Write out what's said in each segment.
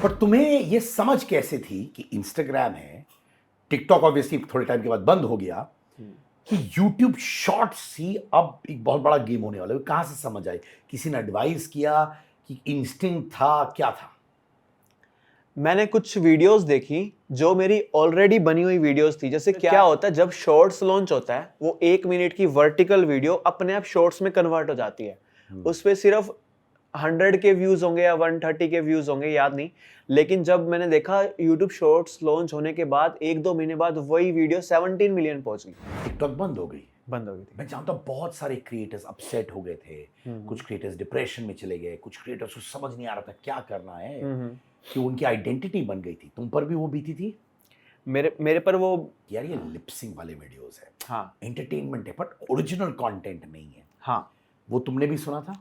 पर तुम्हें ये समझ कैसे थी कि इंस्टाग्राम है, टिकटॉक ऑब्वियसली थोड़े टाइम के बाद बंद हो गया, कि यूट्यूब शॉर्ट्स ही अब एक बहुत बड़ा गेम होने वाला है? कहाँ से समझ आई? किसी ने एडवाइस किया कि इंस्टिंक्ट था, क्या था? मैंने कुछ वीडियोस देखी जो मेरी ऑलरेडी बनी हुई वीडियोस थी। जैसे क्या होता है जब शॉर्ट्स लॉन्च होता है, वो 1 मिनट की वर्टिकल वीडियो अपने आप शॉर्ट्स में कन्वर्ट हो जाती है। उस पे सिर्फ 100 के व्यूज होंगे या 130 के व्यूज होंगे, याद नहीं। लेकिन जब मैंने देखा यूट्यूब शॉर्ट्स लॉन्च होने के बाद 1-2 महीने बाद वही वीडियो 17 मिलियन पहुंच गई। टिकटॉक बंद हो गई थी। मैं जानता हूँ बहुत सारे क्रिएटर्स अपसेट हो गए थे, कुछ क्रिएटर्स डिप्रेशन में चले गए, कुछ क्रिएटर्स को समझ नहीं आ रहा था क्या करना है, कि उनकी आइडेंटिटी बन गई थी। तुम पर भी वो बीती थी? मेरे पर वो यार ये लिपसिंग वाले वीडियोस है, हाँ एंटरटेनमेंट है, बट ओरिजिनल कंटेंट नहीं है। हाँ वो तुमने भी सुना था?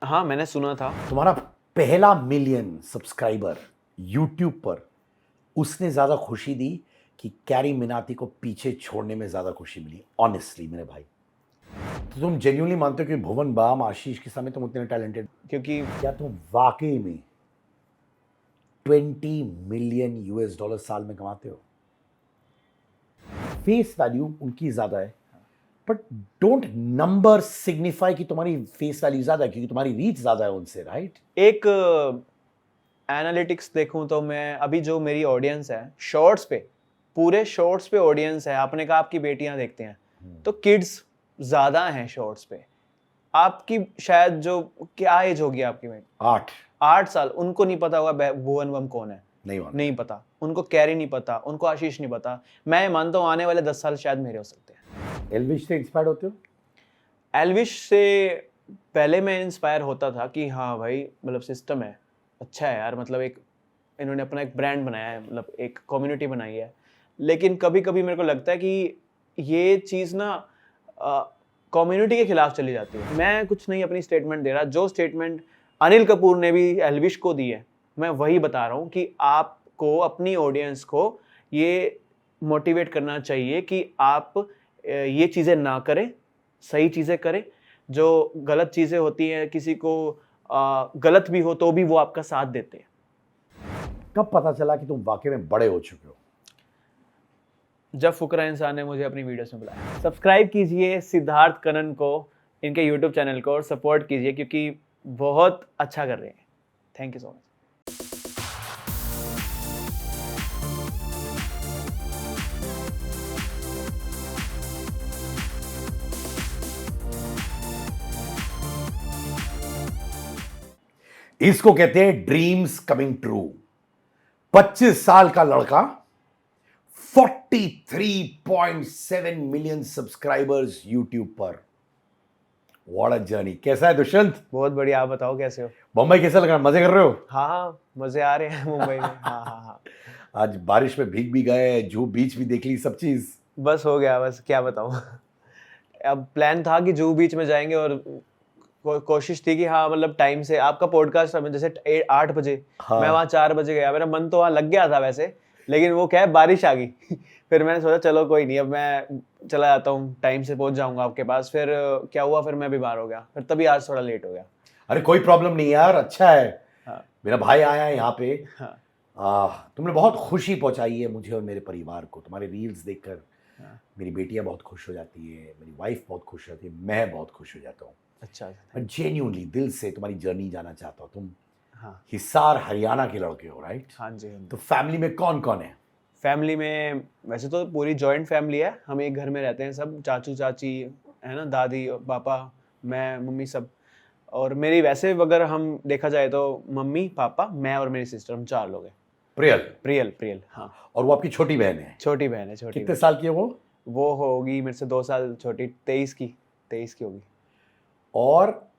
हाँ मैंने सुना था। तुम्हारा पहला मिलियन सब्सक्राइबर यूट्यूब पर, उसने ज्यादा खुशी दी कि कैरी मिनाती को पीछे छोड़ने में ज्यादा खुशी मिली? ऑनेस्टली मेरे भाई, तो तुम जेन्युइनली मानते हो कि भुवन बाम, आशीष के सामने तुम उतने टैलेंटेड? क्योंकि क्या तुम वाकई में 20 मिलियन यूएस डॉलर साल में कमाते हो? फेस वैल्यू उनकी ज्यादा है, बट डोंट नंबर सिग्निफाई कि तुम्हारी फेस वैल्यू ज्यादा है, क्योंकि तुम्हारी रीच ज्यादा है उनसे, राइट? एक एनालिटिक्स देखूं तो मैं अभी जो मेरी ऑडियंस है शॉर्ट्स पे, पूरे शॉर्ट्स पे ऑडियंस है। आपने कहा आपकी बेटियां देखते हैं, तो किड्स ज्यादा हैं शॉर्ट्स पे। आपकी शायद जो क्या एज होगी आपकी बेटी? 8 साल। उनको नहीं पता होगा भुवन बम कौन है, नहीं पता। उनको कैरी नहीं पता, उनको आशीष नहीं पता। मैं मानता हूँ आने वाले 10 साल शायद मेरे हो सकते हैं। एल्विश से इंस्पायर्ड होते हो? एल्विश से पहले मैं इंस्पायर होता था कि हाँ भाई, मतलब सिस्टम है अच्छा है यार, मतलब एक इन्होंने अपना एक ब्रांड बनाया है, मतलब एक कम्युनिटी बनाई है। लेकिन कभी कभी मेरे को लगता है कि ये चीज़ ना कम्युनिटी के खिलाफ चली जाती है। मैं कुछ नहीं अपनी स्टेटमेंट दे रहा, जो स्टेटमेंट अनिल कपूर ने भी एल्विश को दी है मैं वही बता रहा हूँ कि आपको अपनी ऑडियंस को ये मोटिवेट करना चाहिए कि आप ये चीज़ें ना करें, सही चीज़ें करें। जो गलत चीज़ें होती हैं, किसी को गलत भी हो तो भी वो आपका साथ देते हैं। कब पता चला कि तुम वाकई में बड़े हो चुके हो? जब फुकरा इंसान ने मुझे अपनी वीडियोस में बुलाया। सब्सक्राइब कीजिए सिद्धार्थ कनन को, इनके यूट्यूब चैनल को, और सपोर्ट कीजिए क्योंकि बहुत अच्छा कर रहे हैं। Thank you so much. इसको कहते हैं ड्रीम्स कमिंग ट्रू। 25 साल का लड़का, 43.7 मिलियन सब्सक्राइबर्स यूट्यूब पर। What a journey. कैसा है दुष्यंत? बहुत बढ़िया, आप बताओ कैसे हो? मुंबई कैसा लग रहा है? मजे कर रहे हो? हाँ मजे आ रहे हैं मुंबई में। हाँ। आज बारिश में भीग भी गए, जूहू बीच भी देख ली, सब चीज बस हो गया, बस क्या बताऊं। अब प्लान था कि जूहू बीच में जाएंगे और कोशिश थी कि हाँ मतलब टाइम से, आपका पॉडकास्ट जैसे 8 बजे, हाँ। मैं वहाँ 4 बजे गया। मेरा मन तो वहाँ लग गया था वैसे, लेकिन वो क्या है बारिश आ गई। फिर मैंने सोचा चलो कोई नहीं, अब मैं चला जाता हूँ, टाइम से पहुँच जाऊँगा आपके पास। फिर क्या हुआ, फिर मैं बीमार हो गया, फिर तभी आज थोड़ा लेट हो गया। अरे कोई प्रॉब्लम नहीं यार, अच्छा है। हाँ। मेरा भाई आया है यहाँ पे। हाँ। तुमने बहुत खुशी पहुंचाई है मुझे और मेरे परिवार को। तुम्हारे रील्स देखकर मेरी बेटियां बहुत खुश हो जाती है, मेरी वाइफ बहुत खुश हो जाती है, मैं बहुत खुश हो जाता हूँ। अच्छा। मैं जेन्युइनली दिल से तुम्हारी जर्नी जाना चाहता हूँ। तुम हाँ। हिसार हरियाणा के लड़के हो, राइट? हाँ जी। तो फैमिली में कौन कौन है? फैमिली में वैसे तो पूरी जॉइंट फैमिली है, हम एक घर में रहते हैं सब, चाचू चाची है ना, दादी पापा, मैं मम्मी सब। और मेरी वैसे अगर हम देखा जाए तो मम्मी पापा मैं और मेरी सिस्टर, हम 4 लोग हैं। प्रियल हाँ। और वो आपकी छोटी बहन है? छोटी बहन है। छोटी कितने साल की है वो होगी मेरे से 2 साल छोटी, 23 की होगी। और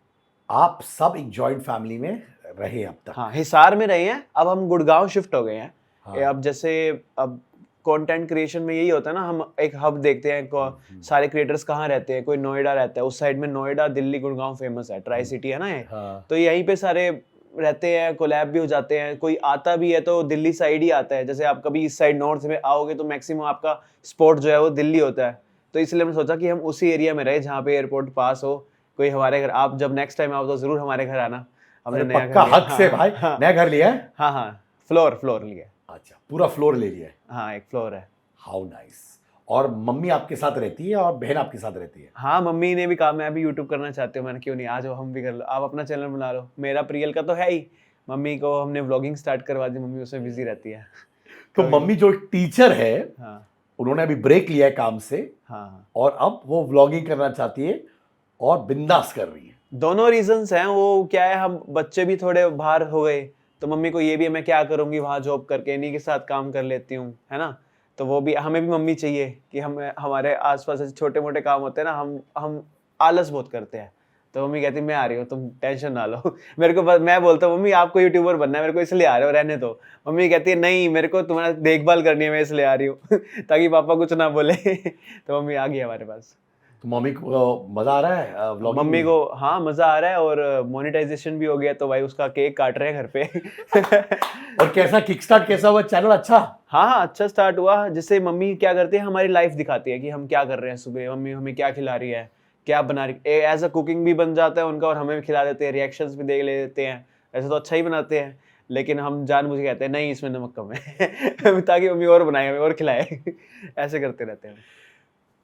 आप सब एक जॉइंट फैमिली में रहे अब तक? हाँ, हिसार में रहे हैं, अब हम गुड़गांव शिफ्ट हो गए हैं। हाँ। अब जैसे अब कंटेंट क्रिएशन में यही होता है ना, हम एक हब देखते हैं सारे क्रिएटर्स कहाँ रहते हैं। कोई नोएडा रहता है, उस साइड में नोएडा दिल्ली गुड़गांव फेमस है, ट्राई सिटी है ना ये। हाँ। तो यहीं पे सारे रहते हैं, कोलैब भी हो जाते हैं। कोई आता भी है तो दिल्ली साइड ही आता है। जैसे आप कभी इस साइड नॉर्थ में आओगे तो मैक्सिमम आपका स्पॉट जो है वो दिल्ली होता है। तो इसलिए हमने सोचा कि हम उसी एरिया में रहे जहाँ पे एयरपोर्ट पास हो। कोई हमारे घर, आप जब नेक्स्ट टाइम आओ तो जरूर हमारे घर आना। हमने नया पक्का घर लिया। हक से भाई। नया घर लिया है? हाँ, फ्लोर लिया है। अच्छा, पूरा फ्लोर ले लिया है। हाँ, एक फ्लोर है। How nice. और मम्मी आपके साथ रहती है और बहन आपके साथ रहती है? हाँ, मम्मी ने भी कहा मैं भी यूट्यूब करना चाहती हूँ। मैंने क्यों नहीं, आ जाओ हम भी कर लो, आप अपना चैनल बना लो। मेरा प्रियल का तो है ही, मम्मी को हमने व्लॉगिंग स्टार्ट करवा दी, मम्मी उसमें बिजी रहती है। तो कभी- मम्मी जो टीचर है, हाँ उन्होंने अभी ब्रेक लिया है काम से हाँ, और अब वो व्लॉगिंग करना चाहती है और बिंदास कर रही है। दोनों रीजंस हैं। वो क्या है, हम बच्चे भी थोड़े बाहर हो गए, तो मम्मी को ये भी है मैं क्या करूंगी वहाँ जॉब करके, इन्हीं के साथ काम कर लेती हूँ, है ना। तो वो भी, हमें भी मम्मी चाहिए कि हम, हमारे आसपास ऐसे छोटे मोटे काम होते हैं ना, हम आलस बहुत करते हैं। तो मम्मी कहती मैं आ रही हूँ, तुम टेंशन ना लो। मेरे को मैं बोलता हूँ मम्मी आपको यूट्यूबर बनना है, मेरे को इसलिए आ रहे हो, रहने दो। मम्मी कहती है नहीं, मेरे को तुम्हारा देखभाल करनी है, मैं इसलिए आ रही हूँ ताकि पापा कुछ ना बोले। तो मम्मी आ गई हमारे पास। तो मम्मी को मजा आ रहा है व्लॉगिंग मम्मी में? को हाँ मजा आ रहा है, और मोनेटाइजेशन भी हो गया, तो भाई उसका केक काट रहे हैं घर पे। और कैसा किकस्टार्ट कैसा हुआ चैनल? अच्छा। हाँ हाँ, अच्छा स्टार्ट हुआ। जैसे मम्मी क्या करती है, हमारी लाइफ दिखाती है कि हम क्या कर रहे हैं सुबह, मम्मी हमें क्या खिला रही है, क्या बना रही है। एज अ कुकिंग भी बन जाता है उनका, और हमें भी खिला देते हैं, रिएक्शंस भी देख लेते हैं। ऐसे तो अच्छा ही बनाते हैं, लेकिन हम जानबूझ के कहते हैं नहीं इसमें नमक कम है ताकि मम्मी और बनाए, हमें और खिलाए। ऐसे करते रहते हैं।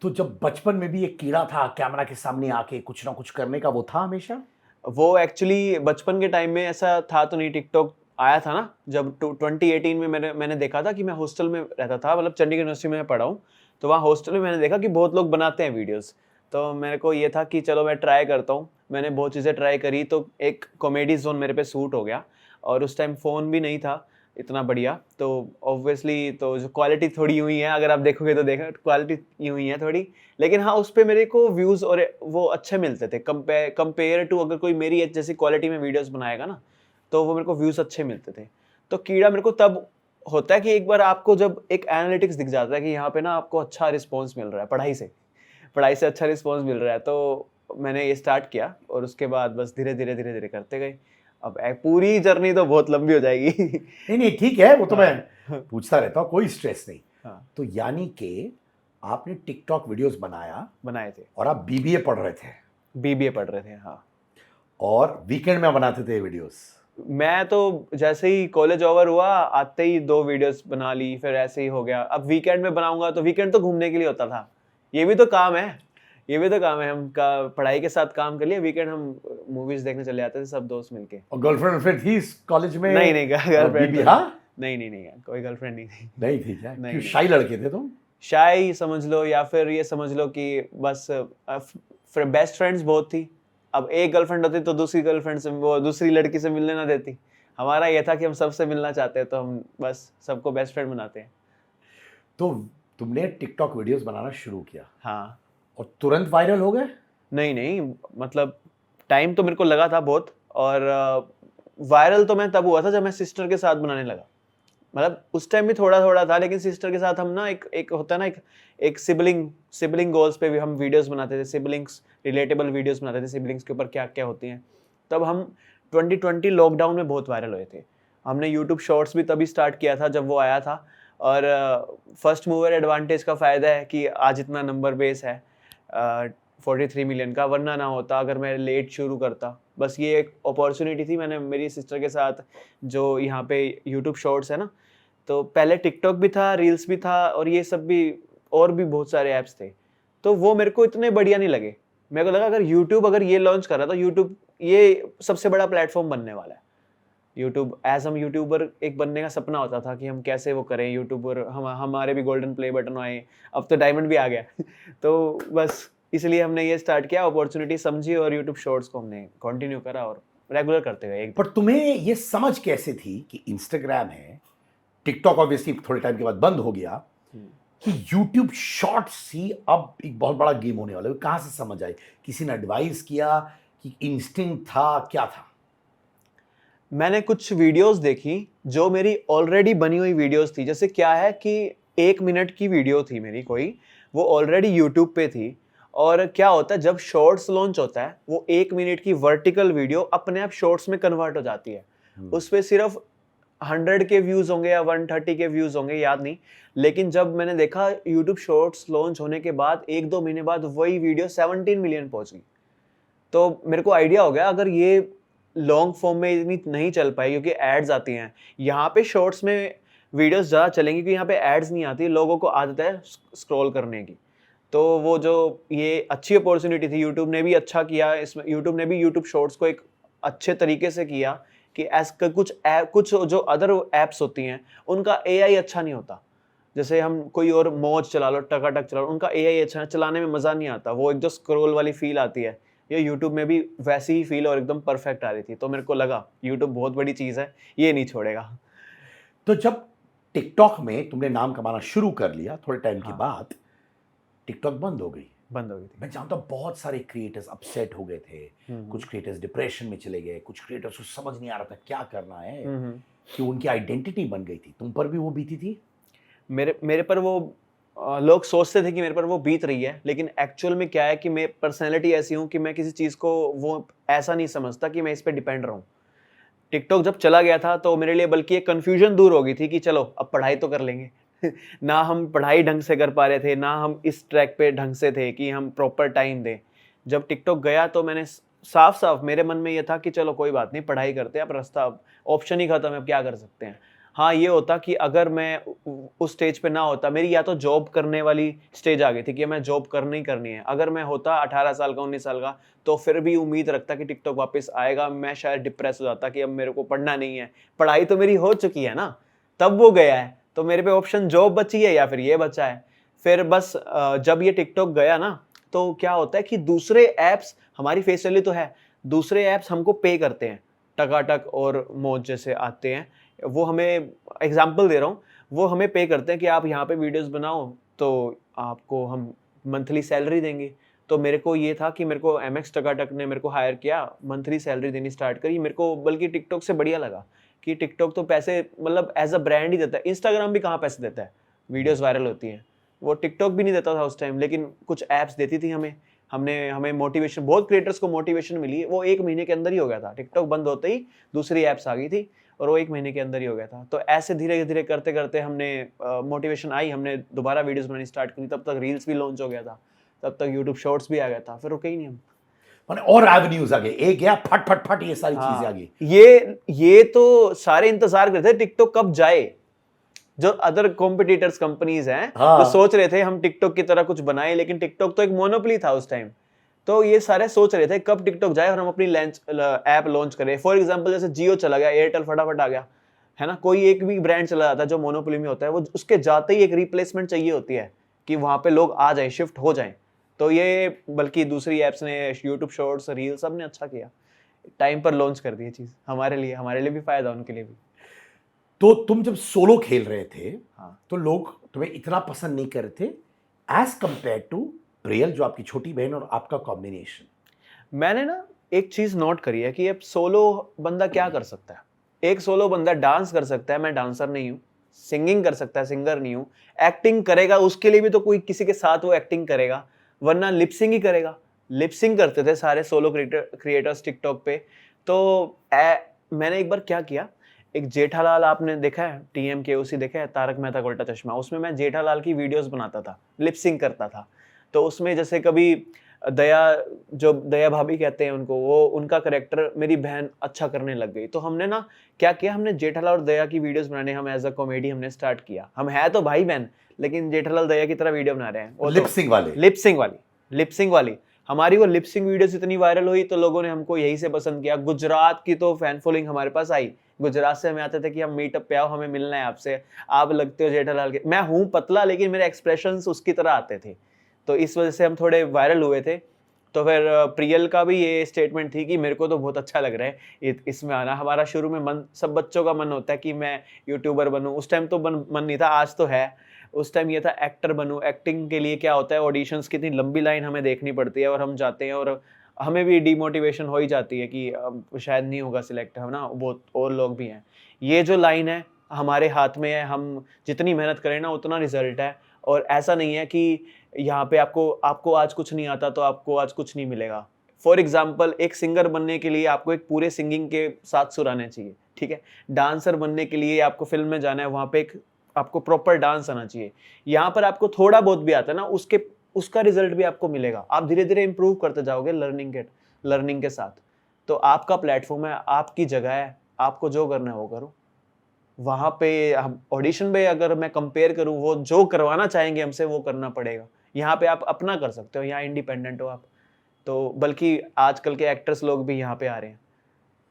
तो जब बचपन में भी एक कीड़ा था कैमरा के सामने आके कुछ ना कुछ करने का, वो था हमेशा? वो एक्चुअली बचपन के टाइम में ऐसा था तो नहीं। टिकटॉक आया था ना जब 2018 में, मैंने देखा था कि मैं हॉस्टल में रहता था, मतलब चंडीगढ़ यूनिवर्सिटी में मैं पढ़ा हूँ। तो वहाँ हॉस्टल में मैंने देखा कि बहुत लोग बनाते हैं वीडियोस। तो मेरे को ये था कि चलो मैं ट्राई करता हूँ। मैंने बहुत चीज़ें ट्राई करी, तो एक कॉमेडी जोन मेरे पे सूट हो गया। और उस टाइम फ़ोन भी नहीं था इतना बढ़िया, तो ऑब्वियसली तो जो क्वालिटी थोड़ी यूँ ही है, अगर आप देखोगे तो देखा क्वालिटी यूँ ही है थोड़ी। लेकिन हाँ, उस पे मेरे को व्यूज़ और वो अच्छे मिलते थे, कंपेयर टू अगर कोई मेरी जैसी क्वालिटी में वीडियोस बनाएगा ना, तो वो मेरे को व्यूज़ अच्छे मिलते थे। तो कीड़ा मेरे को तब होता है कि एक बार आपको जब एक एनालिटिक्स दिख जाता है कि यहाँ पे ना आपको अच्छा रिस्पॉन्स मिल रहा है, पढ़ाई से अच्छा रिस्पॉन्स मिल रहा है, तो मैंने ये स्टार्ट किया। और उसके बाद बस धीरे धीरे करते गए। अब पूरी जर्नी तो बहुत लंबी हो जाएगी। नहीं नहीं, ठीक है, वो तो मैं हाँ पूछता रहता हूँ, कोई स्ट्रेस नहीं। हाँ, तो यानी कि आपने टिकटॉक वीडियोस बनाया बनाए थे। और आप बीबीए पढ़ रहे थे बीबीए पढ़ रहे थे, हाँ। और वीकेंड में बनाते थे वीडियोस? मैं तो जैसे ही कॉलेज ओवर हुआ, आते ही 2 वीडियोस बना ली, फिर ऐसे ही हो गया। अब वीकेंड में बनाऊंगा तो वीकेंड तो घूमने के लिए होता था। ये भी तो काम है, हम का पढ़ाई के साथ काम कर लिए। वीकेंड हम मूवीज देखने चले जाते थे सब दोस्त मिलके। और गर्लफ्रेंड फिर थी इस कॉलेज में? नहीं नहीं, गर्लफ्रेंड बीबी? तो हाँ, नहीं, कोई गर्लफ्रेंड नहीं थी। नहीं थी क्या? नहीं, क्यों, नहीं। शाई लड़के थे तुम? शाय समझ लो, या फिर ये समझ लो कि बस बेस्ट फ्रेंड्स बहुत थी। अब एक गर्लफ्रेंड होती तो दूसरी गर्लफ्रेंड से, वो दूसरी लड़की से मिलने ना देती। हमारा ये था कि हम सबसे मिलना चाहते हैं, तो हम बस सबको बेस्ट फ्रेंड बनाते हैं। तो तुमने टिकटॉक वीडियोस बनाना शुरू किया हाँ। और तुरंत वायरल हो गए? नहीं, मतलब टाइम तो मेरे को लगा था बहुत। और वायरल तो मैं तब हुआ था जब मैं सिस्टर के साथ बनाने लगा। मतलब उस टाइम भी थोड़ा थोड़ा था, लेकिन सिस्टर के साथ हम ना एक होता है ना, एक सिबलिंग गोल्स पे भी हम वीडियोस बनाते थे, सिबलिंग्स रिलेटेबल वीडियोस बनाते थे, सिबलिंग्स के ऊपर क्या क्या होती हैं। तब हम 2020 लॉकडाउन में बहुत वायरल हुए थे। हमने यूट्यूब शॉर्ट्स भी तभी स्टार्ट किया था जब वो आया था। और फर्स्ट मूवर एडवांटेज का फ़ायदा है कि आज इतना नंबर बेस है 43 मिलियन का, वरना ना होता अगर मैं लेट शुरू करता। बस ये एक अपॉर्चुनिटी थी। मैंने मेरी सिस्टर के साथ, जो यहाँ पे यूट्यूब शॉर्ट्स है ना, तो पहले टिकटॉक भी था, रील्स भी था, और ये सब भी, और भी बहुत सारे ऐप्स थे। तो वो मेरे को इतने बढ़िया नहीं लगे। मेरे को लगा अगर यूट्यूब अगर ये लॉन्च कर रहा था, यूट्यूब ये सबसे बड़ा प्लेटफॉर्म बनने वाला है। यूट्यूब हम यूट्यूबर एक बनने का सपना होता था कि हम कैसे वो करें यूट्यूबर, हमारे भी गोल्डन प्ले बटन आए, अब तो डायमंड भी आ गया। तो बस इसलिए हमने ये स्टार्ट किया, अपॉर्चुनिटी समझी, और यूट्यूब शॉर्ट्स को हमने कंटिन्यू करा और रेगुलर करते गए। पर तुम्हें ये समझ कैसे थी कि इंस्टाग्राम है, टिकटॉक ऑब्वियसली थोड़े टाइम के बाद बंद हो गया, कि यूट्यूब शॉर्ट्स ही अब एक बहुत बड़ा गेम होने वाला है? कहाँ से समझ आई? किसी ने एडवाइस किया कि इंस्टिंक्ट था, क्या था? मैंने कुछ वीडियोस देखी जो मेरी ऑलरेडी बनी हुई वीडियोस थी। जैसे क्या है कि 1 मिनट की वीडियो थी मेरी कोई, वो ऑलरेडी यूट्यूब पे थी। और क्या होता है जब शॉर्ट्स लॉन्च होता है, वो 1 मिनट की वर्टिकल वीडियो अपने आप शॉर्ट्स में कन्वर्ट हो जाती है। उस पे सिर्फ 100 के व्यूज होंगे या 130 के व्यूज होंगे, याद नहीं। लेकिन जब मैंने देखा यूट्यूब शॉर्ट्स लॉन्च होने के बाद 1-2 महीने बाद वही वीडियो 17 मिलियन पहुंच गई। तो मेरे को आइडिया हो गया, अगर ये लॉन्ग फॉर्म में इतनी नहीं चल पाई क्योंकि एड्स आती हैं। यहाँ पे शॉर्ट्स में वीडियोस ज़्यादा चलेंगी क्योंकि यहाँ पे एड्स नहीं आती, लोगों को आदत है स्क्रॉल करने की। तो वो जो ये अच्छी अपॉर्चुनिटी थी, यूट्यूब ने भी अच्छा किया इसमें, यूट्यूब ने भी यूट्यूब शॉर्ट्स को एक अच्छे तरीके से किया कि कुछ जो अदर ऐप्स होती हैं उनका एआई अच्छा नहीं होता। जैसे हम कोई और मौज चला लो, टकाटक चला लो, उनका एआई अच्छा है, चलाने में मज़ा नहीं आता, वो एक जो स्क्रॉल वाली फील आती है, ये यूट्यूब में भी वैसी ही फील और एकदम परफेक्ट आ रही थी। तो मेरे को लगा यूट्यूब बहुत बड़ी चीज़ है, ये नहीं छोड़ेगा। तो जब टिकटॉक में तुमने नाम कमाना शुरू कर लिया थोड़े टाइम के हाँ। बाद टिकटॉक बंद हो गई। बंद हो गई थी। मैं जानता हूँ बहुत सारे क्रिएटर्स अपसेट हो गए थे, कुछ क्रिएटर्स डिप्रेशन में चले गए, कुछ क्रिएटर्स को समझ नहीं आ रहा था क्या करना है, कि उनकी आइडेंटिटी बन गई थी। तुम पर भी वो बीती थी? मेरे पर वो लोग सोचते थे कि मेरे पर वो बीत रही है, लेकिन एक्चुअल में क्या है कि मैं पर्सनैलिटी ऐसी हूँ कि मैं किसी चीज़ को वो ऐसा नहीं समझता कि मैं इस पर डिपेंड रहूँ। टिकटॉक जब चला गया था तो मेरे लिए बल्कि एक कन्फ्यूजन दूर हो गई थी कि चलो अब पढ़ाई तो कर लेंगे। ना हम पढ़ाई ढंग से कर पा रहे थे, ना हम इस ट्रैक पे ढंग से थे कि हम प्रॉपर टाइम दें। जब टिकटॉक गया तो मैंने साफ साफ मेरे मन में ये था कि चलो कोई बात नहीं, पढ़ाई करते हैं, अब रास्ता, अब ऑप्शन ही खत्म है, अब क्या कर सकते हैं। हाँ, ये होता कि अगर मैं उस स्टेज पे ना होता, मेरी या तो जॉब करने वाली स्टेज आ गई थी कि मैं जॉब करनी ही करनी है। अगर मैं होता 18 साल का, 19 साल का, तो फिर भी उम्मीद रखता कि टिकटॉक वापस आएगा, मैं शायद डिप्रेस हो जाता कि अब मेरे को पढ़ना नहीं है, पढ़ाई तो मेरी हो चुकी है ना, तब वो गया है, तो मेरे पे ऑप्शन जॉब बची है या फिर ये बचा है। फिर बस जब ये टिकटॉक गया ना, तो क्या होता है कि दूसरे ऐप्स, हमारी फेस वैल्यू तो है, दूसरे ऐप्स हमको पे करते हैं, टकाटक और मौज जैसे आते हैं, वो हमें, एग्जांपल दे रहा हूँ, वो हमें पे करते हैं कि आप यहाँ पे वीडियोस बनाओ तो आपको हम मंथली सैलरी देंगे। तो मेरे को ये था कि मेरे को एमएक्स टकाटक ने मेरे को हायर किया, मंथली सैलरी देनी स्टार्ट करी। मेरे को बल्कि टिकटॉक से बढ़िया लगा कि टिकटॉक तो पैसे मतलब एज अ ब्रांड ही देता है। इंस्टाग्राम भी कहाँ पैसे देता है, वीडियोस वायरल होती हैं, वो टिकटॉक भी नहीं देता था उस टाइम, लेकिन कुछ ऐप्स देती थी हमें मोटिवेशन, बहुत क्रिएटर्स को मोटिवेशन मिली। वो 1 महीने के अंदर ही हो गया था, टिकटॉक बंद होते ही दूसरी ऐप्स आ गई थी और वो 1 महीने के अंदर ही हो गया था। तो ऐसे धीरे धीरे करते करते हमने मोटिवेशन आई, हमने दोबारा वीडियोस बनानी स्टार्ट करी, तब तक रील्स भी लॉन्च हो गया था, तब तक यूट्यूब शॉर्ट्स भी आ गया था, फिर रुके ही नहीं हम। माने और एवेन्यूज आ गए, एक गया फट फट फट, ये सारी चीजें आ गई। ये तो सारे इंतजार करते थे टिकटॉक कब जाए। जो अदर कॉम्पिटिटर्स कंपनीज हैं, तो सोच रहे थे हम टिकटॉक की तरह कुछ बनाएं, लेकिन टिकटॉक तो एक मोनोपोली था उस टाइम। तो ये सारे सोच रहे थे कब टिकटॉक जाए और हम अपनी ऐप लॉन्च करें। फॉर एग्जांपल जैसे जियो चला गया, एयरटेल फटाफट आ गया, है ना, कोई एक भी ब्रांड चला जाता है जो मोनोपोली में होता है, वो उसके जाते ही एक रिप्लेसमेंट चाहिए होती है कि वहां पे लोग आ जाए, शिफ्ट हो जाएं। तो ये बल्कि दूसरी एप्स ने, यूट्यूब शॉर्ट्स, रील, सब ने अच्छा किया, टाइम पर लॉन्च कर दी चीज, हमारे लिए भी फायदा, उनके लिए भी। तो तुम जब सोलो खेल रहे थे, हाँ, तो लोग तुम्हें इतना पसंद नहीं कर रहे थे एज कंपेयर टू प्रियल, जो आपकी छोटी बहन, और आपका कॉम्बिनेशन। मैंने ना एक चीज नोट करी है कि अब सोलो बंदा क्या कर सकता है। एक सोलो बंदा डांस कर सकता है, मैं डांसर नहीं हूँ, सिंगिंग कर सकता है, सिंगर नहीं हूँ, एक्टिंग करेगा, उसके लिए भी तो कोई किसी के साथ वो एक्टिंग करेगा, वरना लिपसिंग ही करेगा। लिपसिंग करते थे सारे सोलो क्रिएटर्स टिकटॉक पे। तो मैंने एक बार क्या किया, एक जेठालाल, आपने देखा है TMKOC देखा है, तारक मेहता का उल्टा चश्मा, उसमें मैं जेठालाल की वीडियोस बनाता था, लिपसिंग करता था। तो उसमें जैसे कभी दया, जो दया भाभी कहते हैं उनको, वो उनका करेक्टर मेरी बहन अच्छा करने लग गई। तो हमने ना क्या किया, हमने जेठालाल और दया की वीडियोस बनाने, हम एज अ कॉमेडी हमने स्टार्ट किया। हम है तो भाई बहन, लेकिन जेठालाल दया की तरह वीडियो बना रहे हैं। लिपसिंग वाली हमारी वो लिपसिंग वीडियोस इतनी वायरल हुई तो लोगों ने हमको यही से पसंद किया। गुजरात की तो फैन फॉलोइंग हमारे पास आई, गुजरात से हमें आते थे कि हम मीटअप पे आओ, हमें मिलना है आपसे, आप लगते हो जेठालाल के। मैं हूं पतला, लेकिन मेरे एक्सप्रेशंस उसकी तरह आते थे, तो इस वजह से हम थोड़े वायरल हुए थे। तो फिर प्रियल का भी ये स्टेटमेंट थी कि मेरे को तो बहुत अच्छा लग रहा है इसमें आना। हमारा शुरू में मन, सब बच्चों का मन होता है कि मैं यूट्यूबर बनूं। उस टाइम तो मन नहीं था, आज तो है। उस टाइम ये था एक्टर बनूं। एक्टिंग के लिए क्या होता है, ऑडिशंस की इतनी लंबी लाइन हमें देखनी पड़ती है, और हम जाते हैं और हमें भी डिमोटिवेशन हो ही जाती है कि अब शायद नहीं होगा सिलेक्ट, है ना, बहुत और लोग भी हैं। ये जो लाइन है हमारे हाथ में है, हम जितनी मेहनत करें ना उतना रिजल्ट है। और ऐसा नहीं है कि यहाँ पे आपको आज कुछ नहीं आता तो आपको आज कुछ नहीं मिलेगा। फॉर एग्जाम्पल, एक सिंगर बनने के लिए आपको एक पूरे सिंगिंग के 7 सुर आने चाहिए, ठीक है। डांसर बनने के लिए आपको फिल्म में जाना है, वहाँ पे एक आपको प्रॉपर डांस आना चाहिए। यहाँ पर आपको थोड़ा बहुत भी आता है ना, उसका रिजल्ट भी आपको मिलेगा। आप धीरे धीरे इंप्रूव करते जाओगे लर्निंग के साथ। तो आपका प्लेटफॉर्म है, आपकी जगह है, आपको जो करना है वो करो। वहाँ पे हम ऑडिशन पे अगर मैं कंपेयर करूँ, वो जो करवाना चाहेंगे हमसे वो करना पड़ेगा। यहाँ पे आप अपना कर सकते हो, यहाँ इंडिपेंडेंट हो आप। तो बल्कि आजकल के एक्टर्स लोग भी यहाँ पे आ रहे हैं।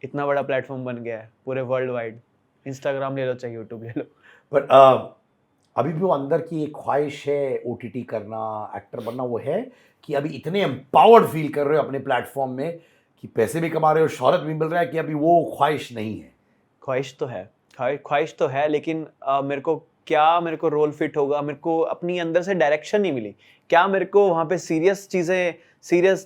इतना बड़ा प्लेटफॉर्म बन गया है पूरे वर्ल्ड वाइड। इंस्टाग्राम ले लो चाहे यूट्यूब ले लो। बट अभी भी वो अंदर की एक ख्वाहिश है ओटीटी करना, एक्टर बनना, वो है कि अभी इतने एम्पावर्ड फील कर रहे हो अपने प्लेटफॉर्म में कि पैसे भी कमा रहे हो, शोहरत भी मिल रहा है, कि अभी वो ख्वाहिश नहीं है? ख्वाहिश तो है, ख्वाहिश तो है, लेकिन मेरे को रोल फिट होगा, मेरे को अपनी अंदर से डायरेक्शन नहीं मिली। क्या मेरे को वहाँ पे सीरियस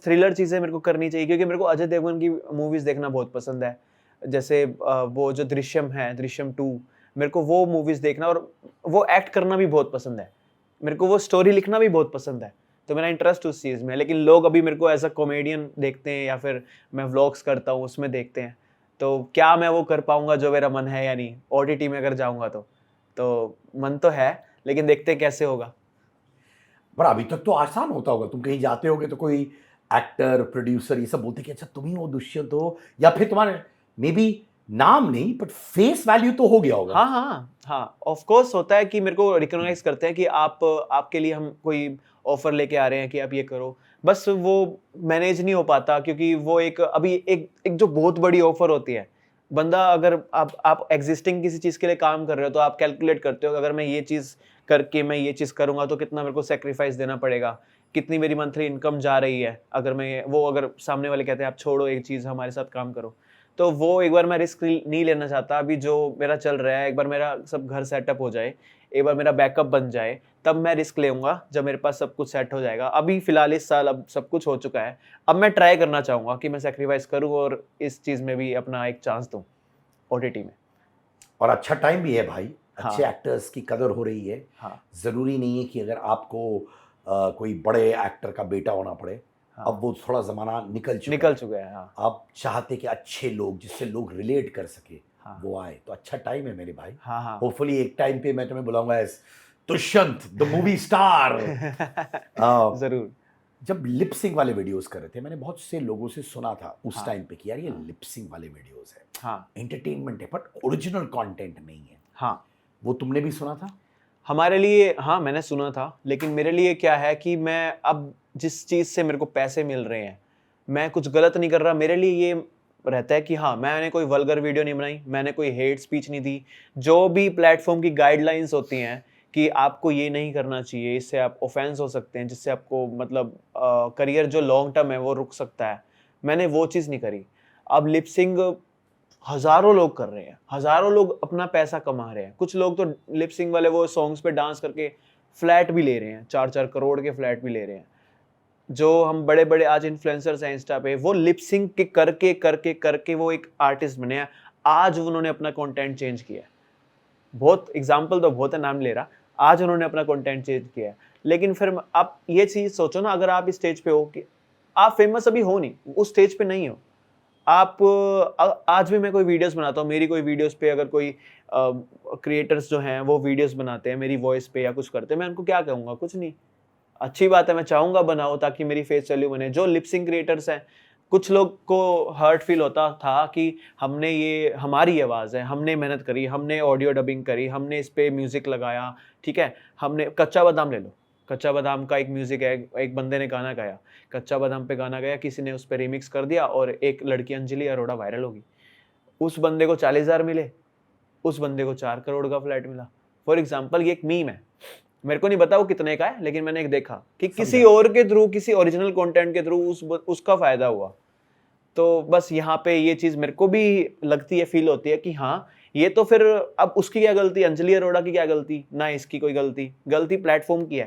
थ्रिलर चीज़ें मेरे को करनी चाहिए, क्योंकि मेरे को अजय देवगन की मूवीज़ देखना बहुत पसंद है। जैसे वो जो दृश्यम है, दृश्यम 2, मेरे को वो मूवीज़ देखना और वो एक्ट करना भी बहुत पसंद है। मेरे को वो स्टोरी लिखना भी बहुत पसंद है। तो मेरा इंटरेस्ट उस चीज़ में है, लेकिन लोग अभी मेरे को एज़ अ कॉमेडियन देखते हैं या फिर मैं व्लॉग्स करता हूँ उसमें देखते हैं। तो क्या मैं वो कर पाऊँगा जो मेरा मन है या नहीं? ओटीटी में अगर जाऊँगा तो मन तो है, लेकिन देखते हैं कैसे होगा। पर अभी तक तो आसान होता होगा, तुम कहीं जाते होगे तो कोई एक्टर, प्रोड्यूसर ये सब बोलते कि अच्छा तुम ही वो दुष्यंत हो, या फिर तुम्हारे मे बी नाम नहीं बट फेस वैल्यू तो हो गया होगा। हाँ, हाँ, हाँ, ऑफ कोर्स होता है कि मेरे को रिकॉग्नाइज़ करते हैं कि आपके लिए हम कोई ऑफ़र लेके आ रहे हैं कि आप ये करो। बस वो मैनेज नहीं हो पाता, क्योंकि वो एक जो बहुत बड़ी ऑफ़र होती है। बंदा अगर आप एक्जिस्टिंग किसी चीज़ के लिए काम कर रहे हो, तो आप कैलकुलेट करते हो कि अगर मैं ये चीज़ करके मैं ये चीज़ करूँगा तो कितना मेरे को सैक्रिफाइस देना पड़ेगा, कितनी मेरी मंथली इनकम जा रही है। अगर सामने वाले कहते हैं आप छोड़ो एक चीज़ हमारे साथ काम करो, तो वो एक बार मैं रिस्क नहीं लेना चाहता। अभी जो मेरा चल रहा है, एक बार मेरा सब घर सेटअप हो जाए, एक बार मेरा बैकअप बन जाए, तब मैं रिस्क लेऊँगा जब मेरे पास सब कुछ सेट हो जाएगा। अभी फ़िलहाल इस साल अब सब कुछ हो चुका है। अब मैं ट्राई करना चाहूँगा कि मैं सैक्रिफाइस करूँ और इस चीज़ में भी अपना एक चांस दूँ ओटीटी में। और अच्छा टाइम भी है भाई, हाँ, अच्छे एक्टर्स की कदर हो रही है। हाँ, ज़रूरी नहीं है कि अगर आपको कोई बड़े एक्टर का बेटा होना पड़े। हाँ। अब वो थोड़ा ज़माना निकल चुका निकल है। चुका है, हाँ, आप चाहते कि अच्छे लोग जिससे लोग रिलेट कर सके हाँ, वो आए, तो अच्छा टाइम है मेरे भाई। हाँ, हाँ। होपफुली एक टाइम पे मैं तुम्हें बुलाऊंगा as Dushyant the movie star. ज़रूर। जब लिपसिंग वाले वीडियोस कर रहे थे, मैंने बहुत से लोगों से सुना था उस हाँ, टाइम पे कि यार ये हाँ, लिपसिंग वाले वीडियोस है, हाँ, एंटरटेनमेंट है बट ओरिजिनल कंटेंट नहीं है। हाँ। वो तुमने भी सुना था? हमारे लिए हाँ, मैंने सुना था, लेकिन मेरे लिए क्या है कि मैं अब जिस चीज़ से मेरे को पैसे मिल रहे हैं, मैं कुछ गलत नहीं कर रहा। मेरे लिए ये रहता है कि हाँ, मैंने कोई वल्गर वीडियो नहीं बनाई, मैंने कोई हेट स्पीच नहीं दी। जो भी प्लेटफ़ॉर्म की गाइडलाइंस होती हैं कि आपको ये नहीं करना चाहिए, इससे आप ऑफ़ेंस हो सकते हैं, जिससे आपको मतलब करियर जो लॉन्ग टर्म है वो रुक सकता है। मैंने वो चीज़ नहीं करी। अब लिप सिंक हज़ारों लोग कर रहे हैं, हज़ारों लोग अपना पैसा कमा रहे हैं। कुछ लोग तो लिप सिंक वाले वो सॉन्ग्स पे डांस करके फ्लैट भी ले रहे हैं, 4-4 करोड़ के फ्लैट भी ले रहे हैं। जो हम बड़े-बड़े आज इन्फ्लुएंसर्स हैं इंस्टा पे, वो लिप सिंक के करके वो एक आर्टिस्ट बने हैं। आज उन्होंने अपना कंटेंट चेंज किया है। बहुत एग्ज़ाम्पल तो बहुत है, नाम नहीं ले रहा। आज उन्होंने अपना कंटेंट चेंज किया है। लेकिन फिर आप ये चीज़ सोचो ना, अगर आप इस स्टेज पे हो कि आप फेमस अभी हो नहीं, उस स्टेज पे नहीं हो। आप आज भी मैं कोई वीडियोस बनाता हूँ, मेरी कोई वीडियोस पे अगर कोई क्रिएटर्स जो हैं वो वीडियोस बनाते हैं मेरी वॉइस पे या कुछ करते हैं, मैं उनको क्या कहूँगा? कुछ नहीं। अच्छी बात है, मैं चाहूँगा बनाओ ताकि मेरी फेस वैल्यू बने। जो लिप सिंक क्रिएटर्स हैं, कुछ लोग को हर्ट फील होता था कि हमने ये हमारी आवाज़ है, हमने मेहनत करी, हमने ऑडियो डबिंग करी, हमने इस पे म्यूज़िक लगाया, ठीक है? हमने कच्चा बादाम ले लो, कच्चा बादाम का एक म्यूज़िक है, एक बंदे ने गाना गाया, कच्चा बादाम पे गाना गाया, किसी ने उस पे रीमिक्स कर दिया और एक लड़की अंजलि अरोड़ा वायरल हो गई। उस बंदे को 40,000 मिले, उस बंदे को 4 करोड़ का फ्लैट मिला। फॉर एग्ज़ाम्पल ये एक मीम है। मेरे को नहीं पता वो कितने का है, लेकिन मैंने एक देखा कि किसी समझा। और के थ्रू, किसी ओरिजिनल कंटेंट के थ्रू उसका फ़ायदा हुआ। तो बस यहाँ पे ये चीज़ मेरे को भी लगती है, फ़ील होती है कि हाँ, ये तो फिर अब उसकी क्या गलती, अंजलि अरोड़ा की क्या गलती? ना इसकी कोई गलती, गलती प्लेटफ़ॉर्म की है।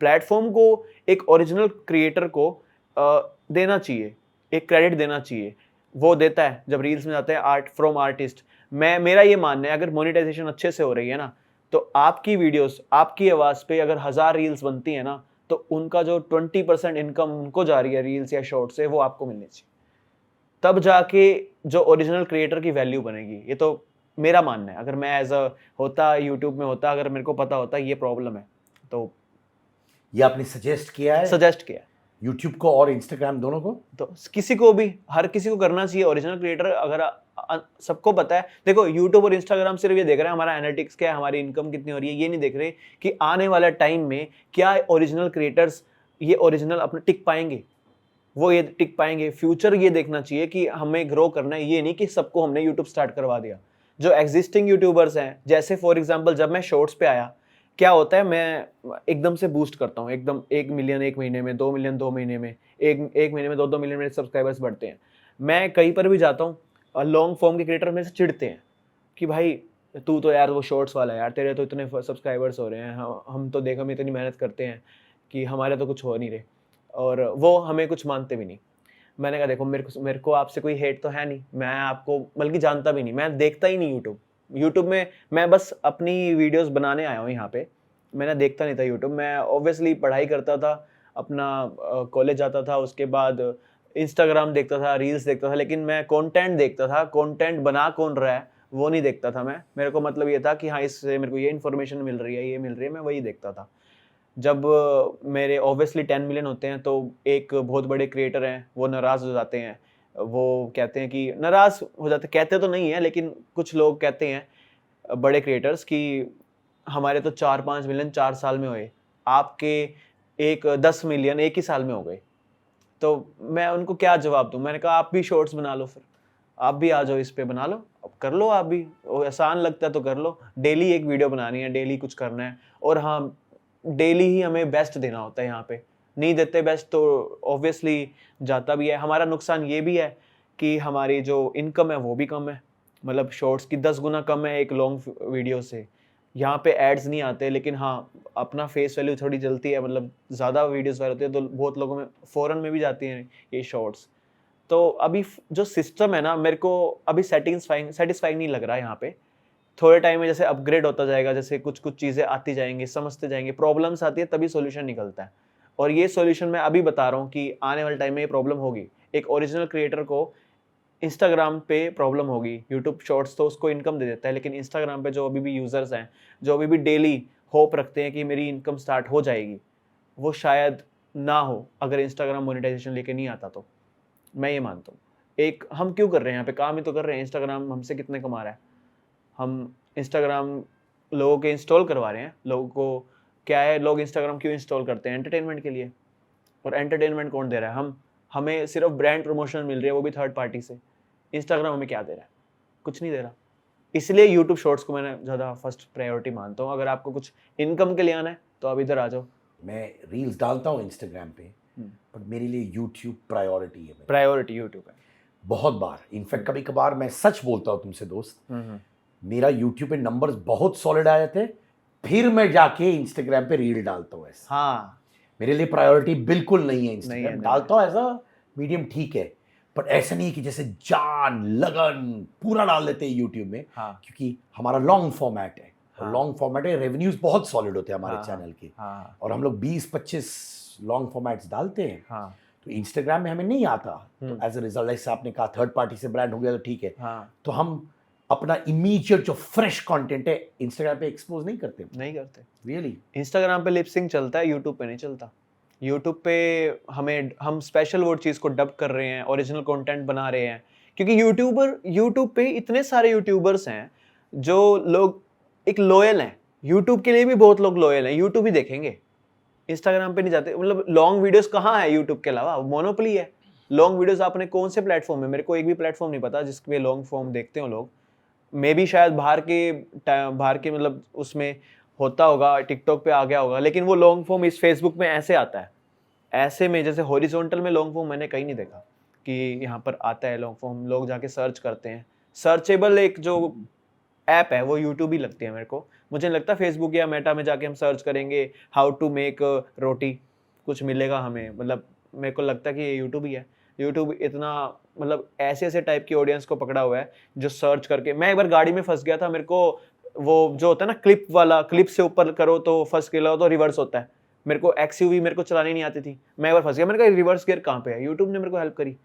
प्लेटफ़ॉर्म को एक ओरिजिनल क्रिएटर को देना चाहिए, एक क्रेडिट देना चाहिए। वो देता है, जब रील्स में जाते हैं आर्ट फ्रॉम आर्टिस्ट। मेरा ये मानना है, अगर मोनेटाइज़ेशन अच्छे से हो रही है ना, तो आपकी वीडियोज़, आपकी आवाज़ पे अगर 1000 रील्स बनती हैं ना, तो उनका जो 20% इनकम उनको जा रही है रील्स या शॉर्ट से, वो आपको मिलनी चाहिए। तब जाके जो ओरिजिनल क्रिएटर की वैल्यू बनेगी। ये तो मेरा मानना है। अगर मैं एज़ अ होता यूट्यूब में होता, अगर मेरे को पता होता ये प्रॉब्लम है, तो ये आपने सजेस्ट किया है? सजेस्ट किया है। यूट्यूब को और इंस्टाग्राम दोनों को? तो किसी को भी, हर किसी को करना चाहिए ओरिजिनल क्रिएटर। अगर सबको पता है, देखो यूट्यूब और इंस्टाग्राम सिर्फ ये देख रहे हैं हमारा एनालिटिक्स क्या है, हमारी इनकम कितनी हो रही है, ये नहीं देख रहे कि आने वाला टाइम में क्या ओरिजिनल क्रिएटर्स ये ओरिजिनल अपने टिक पाएंगे, वो ये टिक पाएंगे। फ्यूचर ये देखना चाहिए कि हमें ग्रो करना है, ये नहीं कि सबको हमने यूट्यूब स्टार्ट करवा दिया। जो एग्जिस्टिंग यूट्यूबर्स हैं, जैसे फॉर एग्जांपल जब मैं शॉर्ट्स पे आया, क्या होता है, मैं एकदम से बूस्ट करता हूँ, एकदम 1 मिलियन 1 महीने में, 2 मिलियन 2 महीने में, एक महीने में 2 मिलियन मेरे सब्सक्राइबर्स बढ़ते हैं। मैं कहीं पर भी जाता हूँ, लॉन्ग फॉर्म के क्रिएटर मेरे से चिढ़ते हैं कि भाई तू तो यार वो शॉर्ट्स वाला है यार, तेरे तो इतने सब्सक्राइबर्स हो रहे हैं, हम तो देखो हम इतनी मेहनत करते हैं कि हमारे तो कुछ हो नहीं रहे, और वो हमें कुछ मानते भी नहीं। मैंने कहा देखो मेरे को आपसे कोई हेट तो है नहीं, मैं आपको बल्कि जानता भी नहीं, मैं देखता ही नहीं यूट्यूब में। मैं बस अपनी वीडियोस बनाने आया हूँ यहाँ पे, मैंने देखता नहीं था यूट्यूब। मैं ऑब्वियसली पढ़ाई करता था, अपना कॉलेज जाता था, उसके बाद इंस्टाग्राम देखता था, रील्स देखता था, लेकिन मैं कंटेंट देखता था, कंटेंट बना कौन रहा है वो नहीं देखता था मैं। मेरे को मतलब ये था कि हाँ इससे मेरे को ये इन्फॉर्मेशन मिल रही है, ये मिल रही है, मैं वही देखता था। जब मेरे ऑब्वियसली 10 मिलियन होते हैं तो एक बहुत बड़े क्रिएटर हैं वो नाराज़ हो जाते हैं, वो कहते हैं कि नाराज़ हो जाते, कहते तो नहीं है लेकिन कुछ लोग कहते हैं बड़े क्रिएटर्स कि हमारे तो 4-5 मिलियन 4 साल में हुए, आपके एक 10 मिलियन एक ही साल में हो गए। तो मैं उनको क्या जवाब दूं? मैंने कहा आप भी शॉर्ट्स बना लो, फिर आप भी आ जाओ, इस पे बना लो, अब कर लो, आप भी, वो आसान लगता है तो कर लो। डेली एक वीडियो बनानी है, डेली कुछ करना है, और हाँ डेली ही हमें बेस्ट देना होता है। यहाँ पे नहीं देते बेस्ट तो ऑब्वियसली जाता भी है। हमारा नुकसान ये भी है कि हमारी जो इनकम है वो भी कम है, मतलब शॉर्ट्स की 10 गुना कम है एक लॉन्ग वीडियो से। यहाँ पे एड्स नहीं आते, लेकिन हाँ अपना फेस वैल्यू थोड़ी जलती है, मतलब ज़्यादा वीडियोस वायरल होती है तो बहुत लोगों में फ़ौरन में भी जाती हैं ये शॉर्ट्स। तो अभी जो सिस्टम है ना, मेरे को अभी सेटिस्फाइंग नहीं लग रहा है यहाँ पे। थोड़े टाइम में जैसे अपग्रेड होता जाएगा, जैसे कुछ कुछ चीज़ें आती जाएंगी, समझते जाएंगे, प्रॉब्लम्स आती है तभी सॉल्यूशन निकलता है। और ये सॉल्यूशन मैं अभी बता रहा हूँ कि आने वाले टाइम में ये प्रॉब्लम होगी। एक ओरिजिनल क्रिएटर को इंस्टाग्राम पे प्रॉब्लम होगी। यूट्यूब शॉर्ट्स तो उसको इनकम दे देता है, लेकिन इंस्टाग्राम पे जो अभी भी यूज़र्स हैं, जो अभी भी डेली होप रखते हैं कि मेरी इनकम स्टार्ट हो जाएगी, वो शायद ना हो अगर इंस्टाग्राम मोनेटाइजेशन लेके नहीं आता तो। मैं ये मानता हूँ। एक हम क्यों कर रहे हैं यहाँ पे, काम ही तो कर रहे हैं। इंस्टाग्राम हमसे कितने कमा रहा है? हम इंस्टाग्राम लोगों के इंस्टॉल करवा रहे हैं। लोगों को क्या है, लोग इंस्टाग्राम क्यों इंस्टॉल करते हैं? एंटरटेनमेंट के लिए। और एंटरटेनमेंट कौन दे रहा है? हमें सिर्फ ब्रांड प्रमोशन मिल रही है, वो भी थर्ड पार्टी से। इंस्टाग्राम हमें क्या दे रहा है? कुछ नहीं दे रहा। इसलिए यूट्यूब शॉर्ट्स को मैंने ज़्यादा फर्स्ट प्रायोरिटी मानता हूँ। अगर आपको कुछ इनकम के लिए आना है तो आप इधर आ जाओ। मैं रील्स डालता हूँ इंस्टाग्राम पे, पर मेरे लिए यूट्यूब प्रायोरिटी है। प्रायोरिटी यूट्यूब है बहुत बार, इनफैक्ट कभी कभार मैं सच बोलता हूँ तुमसे दोस्त, मेरा यूट्यूब पे नंबर्स बहुत सॉलिड आए थे, फिर मैं जाके इंस्टाग्राम पे रील डालता हूँ। ऐसा हाँ, मेरे लिए प्रायोरिटी बिल्कुल नहीं है इंस्टाग्राम। नहीं। डालता हूँ एज अ मीडियम, ठीक है, पर ऐसा नहीं है कि जैसे जान लगन पूरा डाल देते हैं यूट्यूब में। हाँ, क्योंकि हमारा लॉन्ग फॉर्मेट है, हाँ, लॉन्ग फॉर्मेट है, रेवेन्यूज बहुत सॉलिड होते हैं हमारे हाँ, चैनल के, हाँ, और हम लोग 20-25 लॉन्ग फॉर्मेट्स डालते हैं। हाँ, तो इंस्टाग्राम में हमें नहीं आता, तो एज अ रिजल्ट, जैसे आपने कहा थर्ड पार्टी से ब्रांड हो गया तो ठीक है, हाँ, तो हम अपना इमीडिएट जो फ्रेश कंटेंट है इंस्टाग्राम पे एक्सपोज नहीं करते। रियली इंस्टाग्राम पे लिप सिंक चलता है, यूट्यूब पे नहीं चलता। यूट्यूब पे हम स्पेशल वो चीज़ को डब कर रहे हैं, ओरिजिनल कंटेंट बना रहे हैं, क्योंकि यूट्यूब पे इतने सारे यूट्यूबर्स हैं जो लोग एक लॉयल हैं। यूट्यूब के लिए भी बहुत लोग लॉयल हैं, यूट्यूब ही देखेंगे, इंस्टाग्राम पे नहीं जाते। मतलब लॉन्ग वीडियोस कहाँ है यूट्यूब के अलावा? मोनोपोली है लॉन्ग वीडियोस। आपने कौन से प्लेटफॉर्म है? मेरे को एक भी प्लेटफॉर्म नहीं पता जिसपे लॉन्ग फॉर्म देखते हो लोग। मे बी शायद बाहर के मतलब उसमें होता होगा, टिकटॉक पे आ गया होगा, लेकिन वो लॉन्ग फॉर्म इस फेसबुक में ऐसे आता है। ऐसे में जैसे हॉरिजॉन्टल में लॉन्ग फॉर्म मैंने कहीं नहीं देखा कि यहाँ पर आता है लॉन्ग फॉर्म, लोग जाके सर्च करते हैं। सर्चेबल एक जो ऐप है वो यूट्यूब ही लगती है मेरे को। मुझे नहीं लगता फेसबुक या मेटा में जाके हम सर्च करेंगे हाउ टू मेक रोटी कुछ मिलेगा हमें। मतलब मेरे को लगता है कि ये यूट्यूब ही है। यूट्यूब इतना मतलब ऐसे ऐसे टाइप की ऑडियंस को पकड़ा हुआ है जो सर्च करके। मैं एक बार गाड़ी में फंस गया था, मेरे को वो जो होता है ना क्लिप वाला, क्लिप से ऊपर करो तो फर्स्ट गियर लगाओ तो रिवर्स होता है। मेरे को एक्सयूवी मेरे को चलानी नहीं आती थी, मैं एक बार फंस गया। मैंने कहा रिवर्स गियर कहाँ पे है? यूट्यूब ने मेरे को हेल्प करी।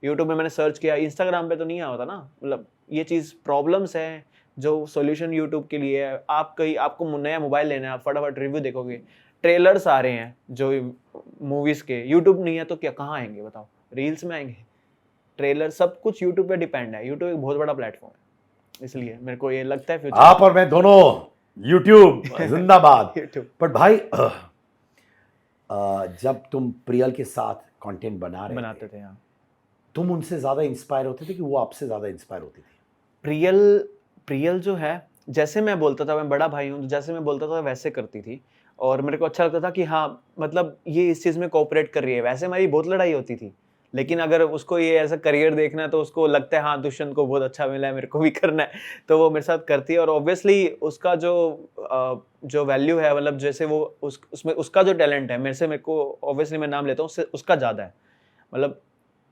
यूट्यूब में मैंने सर्च किया, इंस्टाग्राम पे तो नहीं आता ना। मतलब ये चीज़ प्रॉब्लम्स है जो सॉल्यूशन यूट्यूब के लिए है। आपको नया मोबाइल लेना है, आप फटाफट रिव्यू देखोगे, ट्रेलर्स आ रहे हैं जो मूवीज के, यूट्यूब नहीं है तो क्या कहाँ आएंगे बताओ, रील्स में आएंगे। ट्रेलर सब कुछ यूट्यूब पे डिपेंड है, यूट्यूब एक बहुत बड़ा प्लेटफॉर्म है, इसलिए मेरे को ये लगता है फ्यूचर आप और मैं दोनों यूट्यूब जिंदाबाद। यूट्यूब। पर भाई जब तुम प्रियल के साथ कंटेंट बनाते थे हाँ। तुम उनसे ज्यादा इंस्पायर होते थे कि वो आपसे ज्यादा इंस्पायर होती थी? प्रियल जो है, जैसे मैं बोलता था, मैं बड़ा भाई हूँ, तो जैसे मैं बोलता था वैसे करती थी, और मेरे को अच्छा लगता था कि हाँ मतलब ये इस चीज़ में कोऑपरेट कर रही है। वैसे हमारी बहुत लड़ाई होती थी, लेकिन अगर उसको ये ऐसा करियर देखना है तो उसको लगता है हाँ दुष्यंत को बहुत अच्छा मिला है, मेरे को भी करना है, तो वो मेरे साथ करती है। और ऑब्वियसली उसका जो वैल्यू है, मतलब जैसे वो उसमें उसका जो टैलेंट है, मेरे को ऑब्वियसली मैं नाम लेता हूँ, उससे उसका ज़्यादा है। मतलब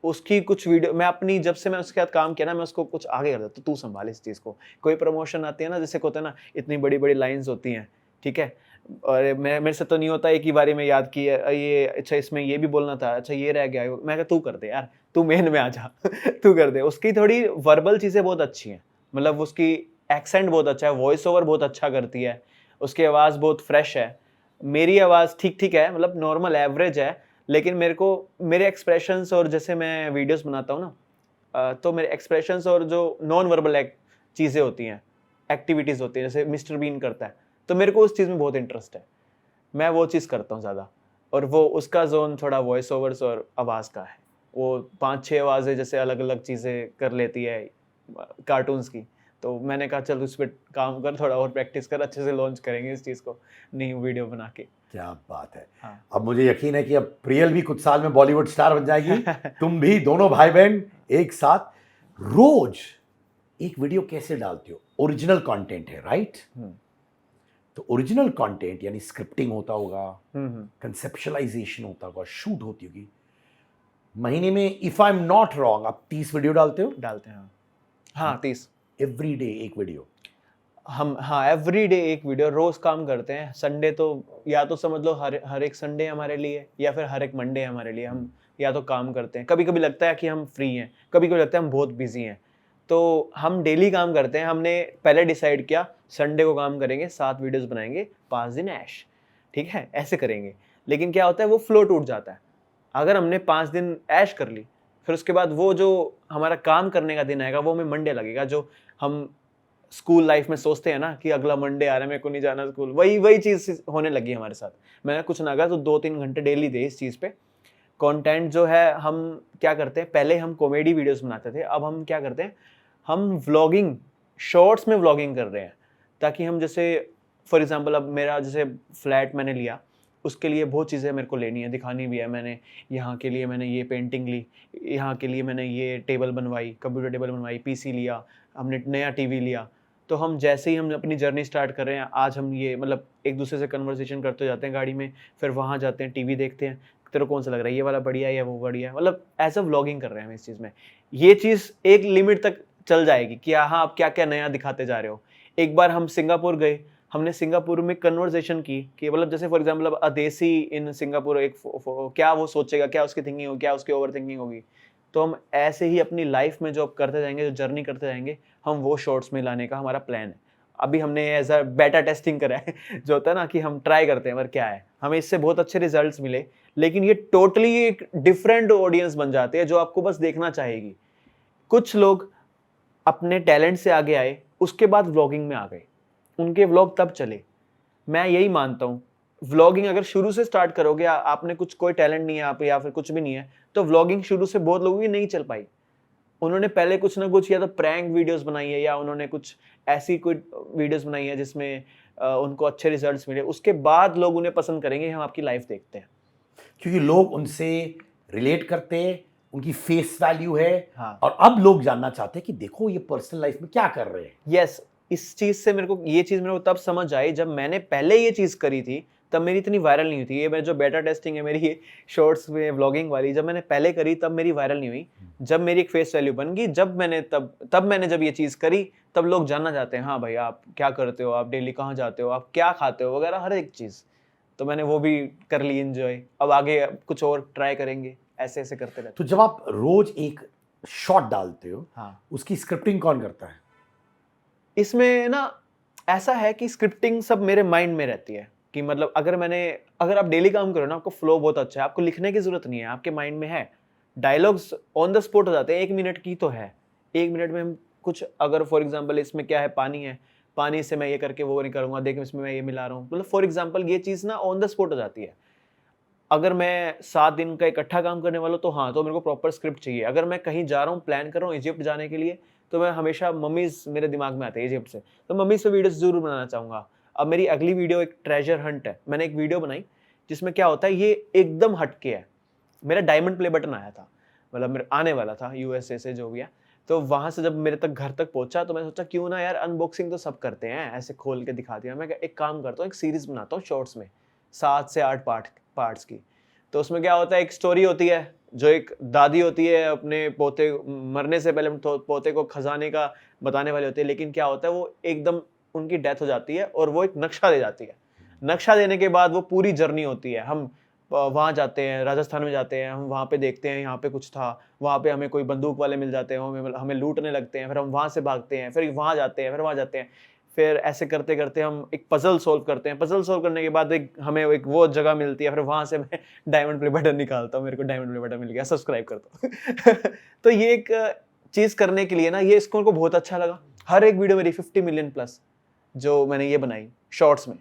उसकी कुछ वीडियो मैं अपनी, जब से मैं उसके साथ काम किया ना, मैं उसको कुछ आगे कर देता, तो तू संभाल इस चीज़ को। कोई प्रमोशन आती है ना, जैसे होता है ना, इतनी बड़ी बड़ी लाइंस होती हैं, ठीक है, और मेरे से तो नहीं होता, एक ही बारी में याद की है ये, अच्छा इसमें ये भी बोलना था, अच्छा ये रह गया, मैं कहा तू कर दे यार, तू मेन में आ जा तू कर दे। उसकी थोड़ी वर्बल चीज़ें बहुत अच्छी हैं, मतलब उसकी एक्सेंट बहुत अच्छा है, वॉइस ओवर बहुत अच्छा करती है, उसकी आवाज़ बहुत फ्रेश है। मेरी आवाज़ ठीक ठीक है, मतलब नॉर्मल एवरेज है, लेकिन मेरे को मेरे एक्सप्रेशंस, और जैसे मैं वीडियोस बनाता हूँ ना, तो मेरे एक्सप्रेशंस और जो नॉन वर्बल चीज़ें होती हैं, एक्टिविटीज़ होती हैं, जैसे मिस्टर बीन करता है, तो मेरे को उस चीज़ में बहुत इंटरेस्ट है, मैं वो चीज़ करता हूँ ज़्यादा। और वो उसका जोन थोड़ा वॉइस ओवर्स और आवाज़ का है, वो 5-6 आवाज़ें जैसे अलग अलग चीज़ें कर लेती है कार्टून्स की। तो मैंने कहा चल उस पर काम कर, थोड़ा और प्रैक्टिस कर, अच्छे से लॉन्च करेंगे इस चीज़ को, नई वीडियो बना के। क्या बात है। हाँ। अब मुझे यकीन है कि अब प्रियल भी कुछ साल में बॉलीवुड स्टार बन जाएगी, तुम भी, दोनों भाई बहन एक साथ। रोज एक वीडियो कैसे डालते हो? ओरिजिनल कंटेंट है, राइट? तो ओरिजिनल कंटेंट यानी स्क्रिप्टिंग होता होगा, कंसेप्शुअलाइजेशन होता होगा, शूट होती होगी। महीने में if I am not wrong आप 30 वीडियो डालते हो? डालते हैं हाँ 30 एवरी डे एक वीडियो? हम, हाँ एवरी डे एक वीडियो, रोज काम करते हैं। संडे तो या तो समझ लो हर एक संडे हमारे लिए, या फिर हर एक मंडे हमारे लिए, हम या तो काम करते हैं। कभी कभी लगता है कि हम फ्री हैं, कभी कभी लगता है हम बहुत बिजी हैं, तो हम डेली काम करते हैं। हमने पहले डिसाइड किया संडे को काम करेंगे, 7 वीडियोस बनाएंगे, 5 दिन ऐश, ठीक है, ऐसे करेंगे। लेकिन क्या होता है, वो फ्लो टूट जाता है। अगर हमने 5 दिन ऐश कर ली, फिर उसके बाद वो जो हमारा काम करने का दिन आएगा वो हमें मंडे लगेगा। जो हम स्कूल लाइफ में सोचते हैं ना कि अगला मंडे आ रहा है, मेरे को नहीं जाना स्कूल, वही चीज़ होने लगी हमारे साथ। मैंने कुछ ना कहा तो 2-3 घंटे डेली दे इस चीज़ पे। कंटेंट जो है, हम क्या करते हैं, पहले हम कॉमेडी वीडियोस बनाते थे, अब हम क्या करते हैं, हम व्लॉगिंग, शॉर्ट्स में व्लॉगिंग कर रहे हैं, ताकि हम जैसे फॉर एग्जांपल अब मेरा जैसे फ्लैट मैंने लिया, उसके लिए बहुत चीज़ें मेरे को लेनी है, दिखानी भी है। मैंने यहाँ के लिए मैंने ये पेंटिंग ली, यहाँ के लिए मैंने ये टेबल बनवाई, कंप्यूटर टेबल बनवाई, पीसी लिया, हमने नया टीवी लिया। तो हम जैसे ही हम अपनी जर्नी स्टार्ट कर रहे हैं, आज हम ये मतलब एक दूसरे से कन्वर्सेशन करते जाते हैं गाड़ी में, फिर वहाँ जाते हैं, टीवी देखते हैं, तेरे को कौन सा लग रहा है, ये वाला बढ़िया है या वो बढ़िया है, मतलब ऐसा व्लॉगिंग कर रहे हैं हम इस चीज़ में। ये चीज़ एक लिमिट तक चल जाएगी कि हाँ आप क्या क्या नया दिखाते जा रहे हो। एक बार हम सिंगापुर गए, हमने सिंगापुर में कन्वर्सेशन की कि मतलब जैसे फॉर एग्जांपल अब अदेसी इन सिंगापुर एक क्या वो सोचेगा, क्या उसकी थिंकिंग होगी, क्या उसकी ओवर थिंकिंग होगी। तो हम ऐसे ही अपनी लाइफ में जो अब करते जाएंगे, जो जर्नी करते जाएंगे, हम वो शॉर्ट्स में लाने का हमारा प्लान है। अभी हमने एज अ बेटा टेस्टिंग करा है जो होता है ना कि हम ट्राई करते हैं पर क्या है, हमें इससे बहुत अच्छे रिजल्ट्स मिले। लेकिन ये टोटली एक डिफरेंट ऑडियंस बन जाती है जो आपको बस देखना चाहेगी। कुछ लोग अपने टैलेंट से आगे आए, उसके बाद व्लॉगिंग में आ गए, उनके व्लॉग तब चले। मैं यही मानता हूँ, व्लॉगिंग अगर शुरू से स्टार्ट करोगे, आपने कुछ कोई टैलेंट नहीं है आप, या फिर कुछ भी नहीं है, तो व्लॉगिंग शुरू से बहुत लोगों की नहीं चल पाई। उन्होंने पहले कुछ ना कुछ या तो प्रैंक वीडियोस बनाई है, या उन्होंने कुछ ऐसी कोई वीडियोस बनाई है जिसमें उनको अच्छे रिजल्ट्स मिले, उसके बाद लोग उन्हें पसंद करेंगे, हम आपकी लाइफ देखते हैं। क्योंकि लोग उनसे रिलेट करते हैं, उनकी फेस वैल्यू है। हाँ। और अब लोग जानना चाहते हैं कि देखो ये पर्सनल लाइफ में क्या कर रहे हैं। यस, इस चीज से मेरे को ये चीज मेरे को तब समझ आई जब मैंने पहले ये चीज करी थी, तब मेरी इतनी वायरल नहीं हुई थी। ये मैं जो बेटा टेस्टिंग है मेरी, ये शॉर्ट्स में व्लॉगिंग वाली, जब मैंने पहले करी तब मेरी वायरल नहीं हुई। जब मेरी एक फेस वैल्यू बन गई, जब मैंने जब ये चीज करी, तब लोग जानना चाहते हैं, हाँ भाई आप क्या करते हो, आप डेली कहाँ जाते हो, आप क्या खाते हो, वगैरह हर एक चीज। तो मैंने वो भी कर ली एंजॉय। अब आगे कुछ और ट्राई करेंगे, ऐसे ऐसे करते रहते। तो जब आप रोज एक शॉट डालते हो, हाँ, उसकी स्क्रिप्टिंग कौन करता है? इसमें ना ऐसा है कि स्क्रिप्टिंग सब मेरे माइंड में रहती है कि मतलब अगर आप डेली काम करो ना, आपको फ्लो बहुत अच्छा है, आपको लिखने की जरूरत नहीं है, आपके माइंड में है, डायलॉग्स ऑन द स्पॉट हो जाते हैं, 1 मिनट की तो है, 1 मिनट में हम कुछ, अगर फॉर एग्जाम्पल इसमें क्या है, पानी है, पानी से मैं ये करके वो नहीं करूंगा, देख इसमें मैं ये मिला रहा हूँ, मतलब फॉर एग्जाम्पल ये चीज़ ना ऑन द स्पॉट हो जाती है। अगर मैं 7 दिन का इकट्ठा काम करने वाला हूँ तो हाँ, तो मेरे को प्रॉपर स्क्रिप्ट चाहिए। अगर मैं कहीं जा रहा हूँ, प्लान कर रहा हूँ इजिप्ट जाने के लिए, तो मैं हमेशा मम्मीज मेरे दिमाग में आते हैं इजिप्ट से, तो मम्मी से वीडियोस जरूर बनाना चाहूँगा। अब मेरी अगली वीडियो एक ट्रेजर हंट है। मैंने एक वीडियो बनाई जिसमें क्या होता है, ये एकदम हटके है। मेरा डायमंड प्ले बटन आया था, मतलब मेरे आने वाला था यूएसए से, जो भी है। तो वहाँ से जब मेरे तक घर तक पहुंचा तो मैंने सोचा क्यों ना यार, अनबॉक्सिंग तो सब करते हैं, ऐसे खोल के दिखा दिया। मैं एक काम करता हूँ, एक सीरीज बनाता हूँ शॉर्ट्स में 7 से 8 पार्ट्स की। तो उसमें क्या होता है, एक स्टोरी होती है, जो एक दादी होती है अपने पोते मरने से पहले पोते को खजाने का बताने वाली होती है, लेकिन क्या होता है, वो एकदम उनकी डेथ हो जाती है और वो एक नक्शा दे जाती है। नक्शा देने के बाद वो पूरी जर्नी होती है। हम वहाँ जाते हैं, राजस्थान में जाते हैं, हम वहाँ पे देखते हैं यहाँ पे कुछ था, वहाँ पे हमें कोई बंदूक वाले मिल जाते हैं, हमें लूटने लगते हैं, फिर हम वहाँ से भागते हैं, फिर वहाँ जाते हैं, फिर वहाँ जाते हैं, फिर ऐसे करते करते हम एक पजल सॉल्व करते हैं। पजल सॉल्व करने के बाद हमें एक वो जगह मिलती है, फिर वहाँ से मैं डायमंड प्ले बटन निकालता हूँ, मेरे को डायमंड प्ले बटन मिल गया, सब्सक्राइब करता हूँ। तो ये एक चीज़ करने के लिए ना, ये इसको उनको बहुत अच्छा लगा। हर एक वीडियो मेरी 50 मिलियन प्लस जो मैंने ये बनाई शॉर्ट्स में,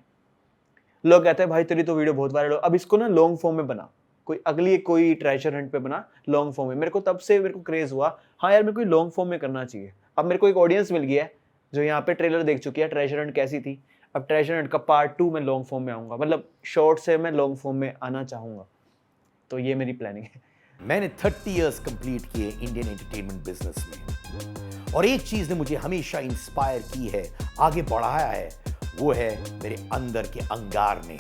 लोग कहते हैं भाई तेरी तो वीडियो बहुत वायरल हो, अब इसको ना लॉन्ग फॉर्म में बना, कोई ट्रेजर हंट पे बना लॉन्ग फॉर्म में। मेरे को तब से मेरे को क्रेज हुआ, हाँ यार मेरे को लॉन्ग फॉर्म में करना चाहिए। अब मेरे को एक ऑडियंस मिल गया है जो यहाँ पे ट्रेलर देख चुकी है ट्रेजर हंट कैसी थी। अब ट्रेजर हंट का पार्ट 2 में लॉन्ग फॉर्म में आऊंगा, मतलब शॉर्ट से मैं लॉन्ग फॉर्म में आना चाहूंगा। तो ये मेरी प्लानिंग है। मैंने 30 इयर्स कंप्लीट किए इंडियन एंटरटेनमेंट बिजनेस में, और एक चीज ने मुझे हमेशा इंस्पायर की है, आगे बढ़ाया है, वो है मेरे अंदर के अंगार ने।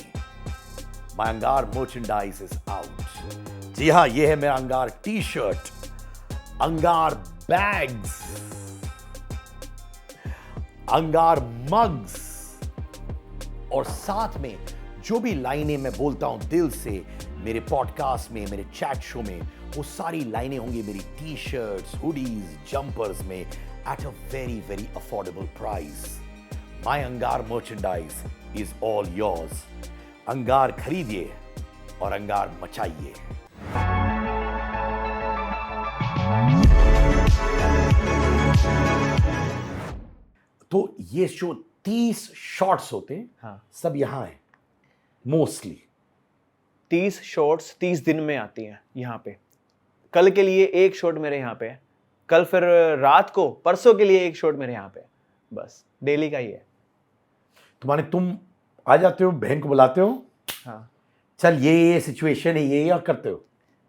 माय अंगार मर्चेंडाइज इज आउट। जी हाँ, ये है मेरा अंगार टी शर्ट, अंगार बैग्स, अंगार मग्स, और साथ में जो भी लाइनें मैं बोलता हूं दिल से मेरे पॉडकास्ट में, मेरे चैट शो में, वो सारी लाइनें होंगी मेरी टी शर्ट्स, हुडीज, जंपर्स में at a very very affordable price. My अंगार मर्चेंडाइज इज ऑल योर्स। अंगार खरीदिए और अंगार मचाइए। तो ये जो 30 शॉट्स होते हैं, हाँ, सब यहां है मोस्टली। 30 शॉर्ट्स 30 दिन में आती हैं यहाँ पे। कल के लिए एक शॉट मेरे यहाँ पे है, कल फिर रात को परसों के लिए एक शॉट मेरे यहाँ पे है, बस डेली का ही है। तुम आ जाते हो, बहन को बुलाते हो, हाँ, चल ये सिचुएशन है, ये और करते हो।